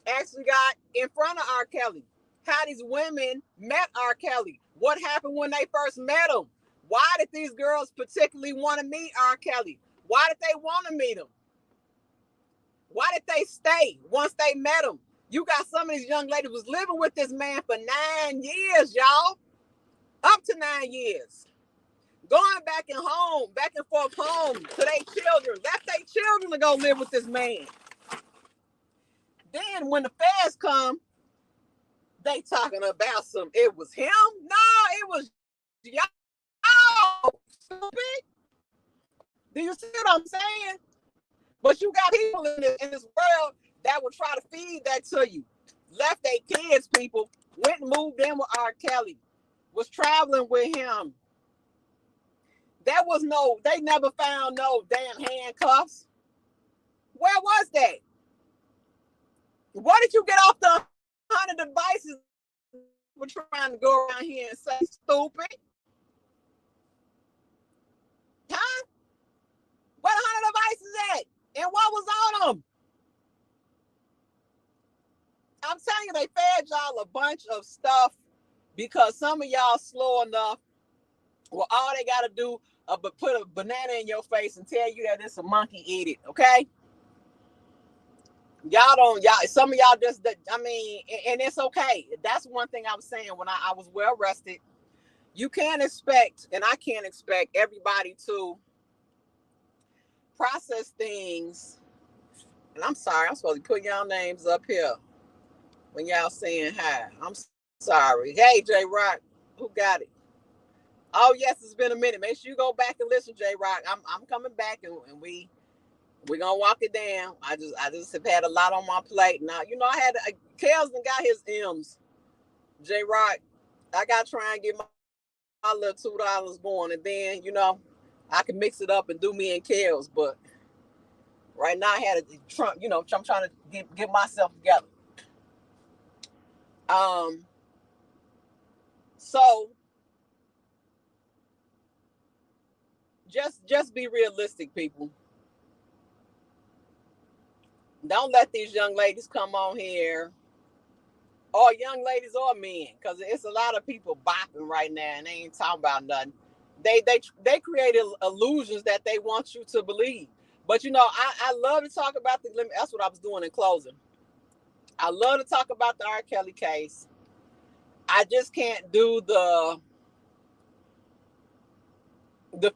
actually got in front of R.Kelly. How these women met R.Kelly. What happened when they first met him? Why did these girls particularly want to meet R.Kelly? Why did they want to meet him? Why did they stay once they met him? You got some of these young ladies was living with this man for 9 years, y'all. Up to 9 years. Going back and forth home to their children. Left their children to go live with this man. Then when the feds come, they talking about it was him? No, it was y'all. Stupid. Do you see what I'm saying? But you got people in this world that will try to feed that to you. Left their kids, people, went and moved in with R.Kelly, was traveling with him. They never found no damn handcuffs. Where was that? Why did you get off the 100 devices for trying to go around here and say stupid? Huh? Where the 100 devices at? And what was on them? I'm telling you, they fed y'all a bunch of stuff because some of y'all slow enough. Well, all they got to do but put a banana in your face and tell you that it's a monkey eat it, okay? Some of y'all just, I mean, and it's okay. That's one thing I was saying when I was well rested. You can't expect, and I can't expect everybody to process things. And I'm sorry, I'm supposed to put y'all names up here when y'all saying hi. I'm sorry. Hey, J Rock, who got it? Oh yes, it's been a minute. Make sure you go back and listen, J Rock. I'm coming back, and we're gonna walk it down. I just have had a lot on my plate. Now, you know, I had Kelston got his M's. J Rock, I gotta try and get my little $2 going, and then, you know, I can mix it up and do me and Kels. But right now I had a Trump, you know, I'm trying to get myself together. So just be realistic, people. Don't let these young ladies come on here, or young ladies or men, because it's a lot of people bopping right now and they ain't talking about nothing. They created illusions that they want you to believe. But you know, I love to talk about that's what I was doing in closing. I love to talk about the R.Kelly case. I just can't do the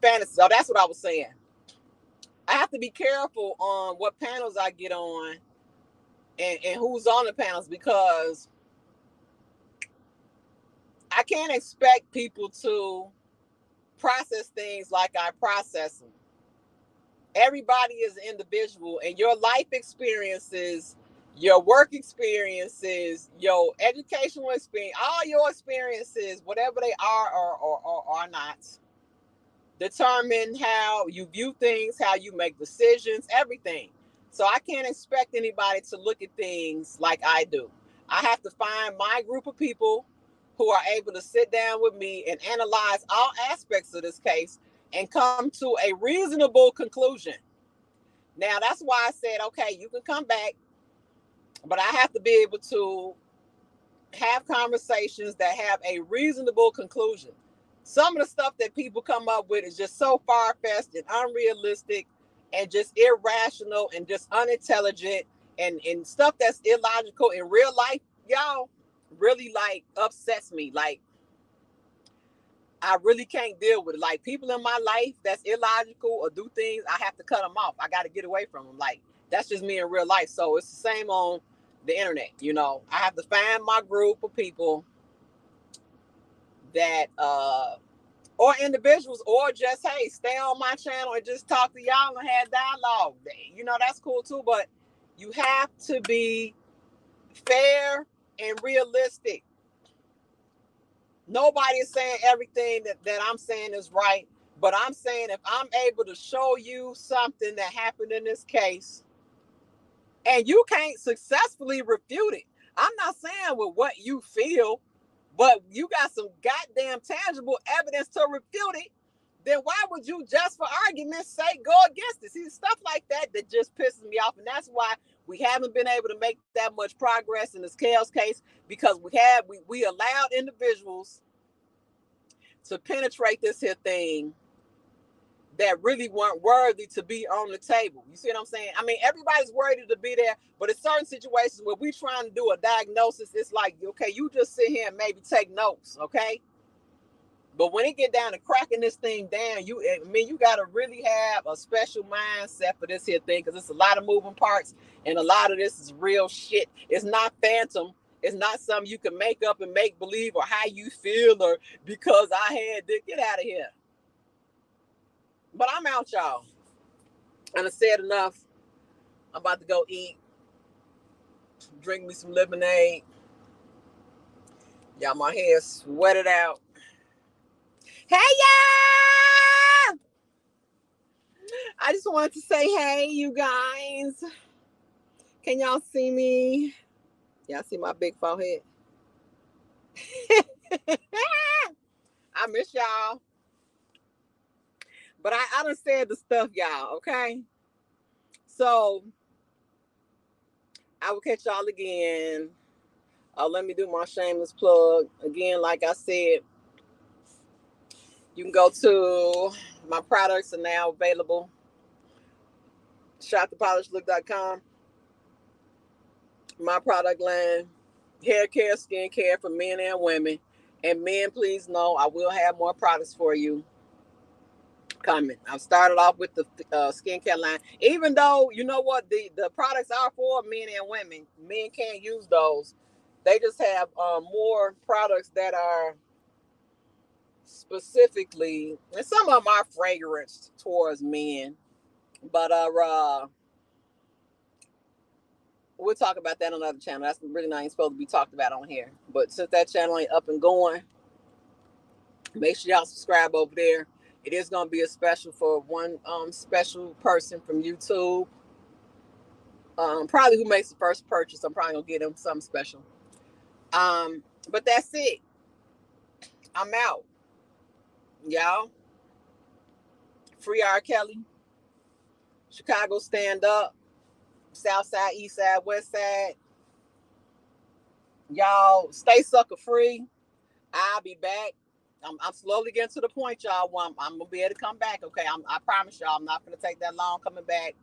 fantasy. So that's what I was saying. I have to be careful on what panels I get on and who's on the panels, because I can't expect people to process things like I process them. Everybody is an individual, and your life experiences, your work experiences, your educational experience, all your experiences, whatever they are or are not, determine how you view things, how you make decisions, everything. So I can't expect anybody to look at things like I do. I have to find my group of people who are able to sit down with me and analyze all aspects of this case and come to a reasonable conclusion. Now, that's why I said, okay, you can come back, but I have to be able to have conversations that have a reasonable conclusion. Some of the stuff that people come up with is just so far-fetched and unrealistic and just irrational and just unintelligent and stuff that's illogical in real life, y'all, really like upsets me. Like, I really can't deal with it. Like, people in my life that's illogical or do things, I have to cut them off. I got to get away from them. Like, that's just me in real life. So it's the same on the internet. You know, I have to find my group of people that or individuals, or just, hey, stay on my channel and just talk to y'all and have dialogue. You know, that's cool too, but you have to be fair and realistic. Nobody is saying everything that I'm saying is right, but I'm saying if I'm able to show you something that happened in this case and you can't successfully refute it, I'm not saying with what you feel, but you got some goddamn tangible evidence to refute it, then why would you, just for argument's sake, go against it? See, stuff like that just pisses me off, and that's why we haven't been able to make that much progress in this chaos case, because we allowed individuals to penetrate this here thing that really weren't worthy to be on the table. You see what I'm saying? I mean, everybody's worthy to be there, but in certain situations where we're trying to do a diagnosis, it's like, okay, you just sit here and maybe take notes, okay? But when it get down to cracking this thing down, you got to really have a special mindset for this here thing, because it's a lot of moving parts, and a lot of this is real shit. It's not phantom. It's not something you can make up and make believe, or how you feel, or because I had to get out of here. But I'm out, y'all. And I said enough. I'm about to go eat, drink me some lemonade. Y'all, my hair sweated out. Hey, y'all! I just wanted to say, hey, you guys. Can y'all see me? Y'all see my big forehead? I miss y'all. But I done said the stuff, y'all, okay? So, I will catch y'all again. Let me do my shameless plug. Again, like I said, you can go to my products are now available. shopthepolishedlook.com. My product line, hair care, skin care for men and women. And men, please know I will have more products for you coming. I've started off with the skincare line, even though, you know what, the products are for men and women. Men can't use those. They just have more products that are specifically, and some of them are fragrance towards men, but we'll talk about that on another channel. That's really not even supposed to be talked about on here. But since that channel ain't up and going, make sure y'all subscribe over there. It is going to be a special for one special person from YouTube. Probably who makes the first purchase. I'm probably going to get them something special. But that's it. I'm out. Y'all. Free R.Kelly. Chicago stand up. South side, east side, west side. Y'all stay sucker free. I'll be back. I'm slowly getting to the point, y'all, where I'm gonna be able to come back. Okay, I promise y'all, I'm not gonna take that long coming back.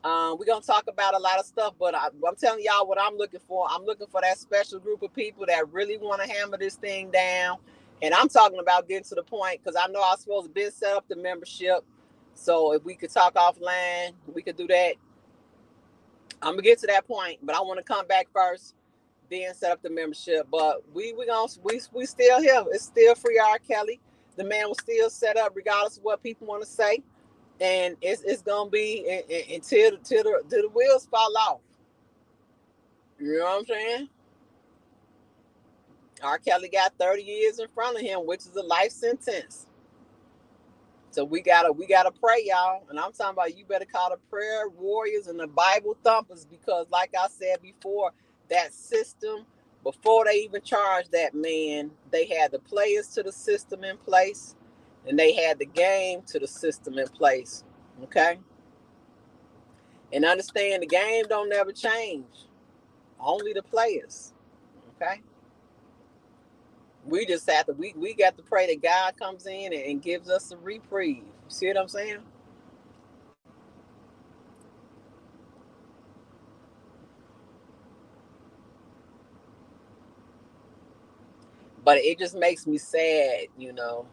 We're gonna talk about a lot of stuff, but I'm telling y'all what I'm looking for. I'm looking for that special group of people that really want to hammer this thing down. And I'm talking about getting to the point, because I know I'm supposed to be set up the membership. So if we could talk offline, we could do that. I'm gonna get to that point, but I want to come back first, then set up the membership. But we still here. It's still free R.Kelly. The man will still set up regardless of what people want to say, and it's gonna be until the wheels fall off. You know what I'm saying? R.Kelly got 30 years in front of him, which is a life sentence. So we gotta pray, y'all. And I'm talking about, you better call the prayer warriors and the Bible thumpers, because like I said before, that system, before they even charged that man, they had the players to the system in place, and they had the game to the system in place. Okay? And understand, the game don't never change. Only the players. Okay? We just have to, we got to pray that God comes in and gives us a reprieve. You see what I'm saying? But it just makes me sad, you know,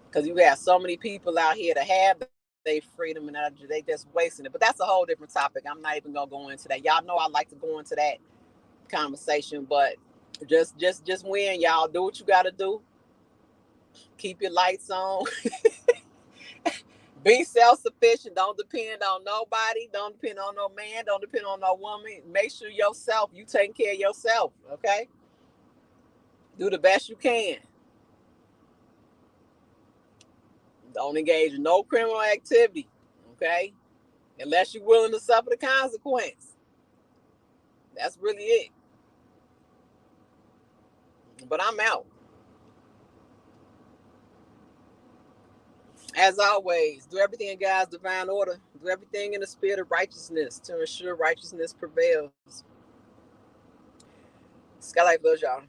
because you have so many people out here to have their freedom, and they just wasting it. But that's a whole different topic. I'm not even gonna go into that. Y'all know I like to go into that conversation, but Just win, y'all. Do what you gotta do. Keep your lights on. Be self-sufficient. Don't depend on nobody. Don't depend on no man. Don't depend on no woman. Make sure you taking care of yourself, okay? Do the best you can. Don't engage in no criminal activity, okay? Unless you're willing to suffer the consequence. That's really it. But I'm out. As always, do everything in God's divine order. Do everything in the spirit of righteousness to ensure righteousness prevails. Skyye Lyfe loves y'all.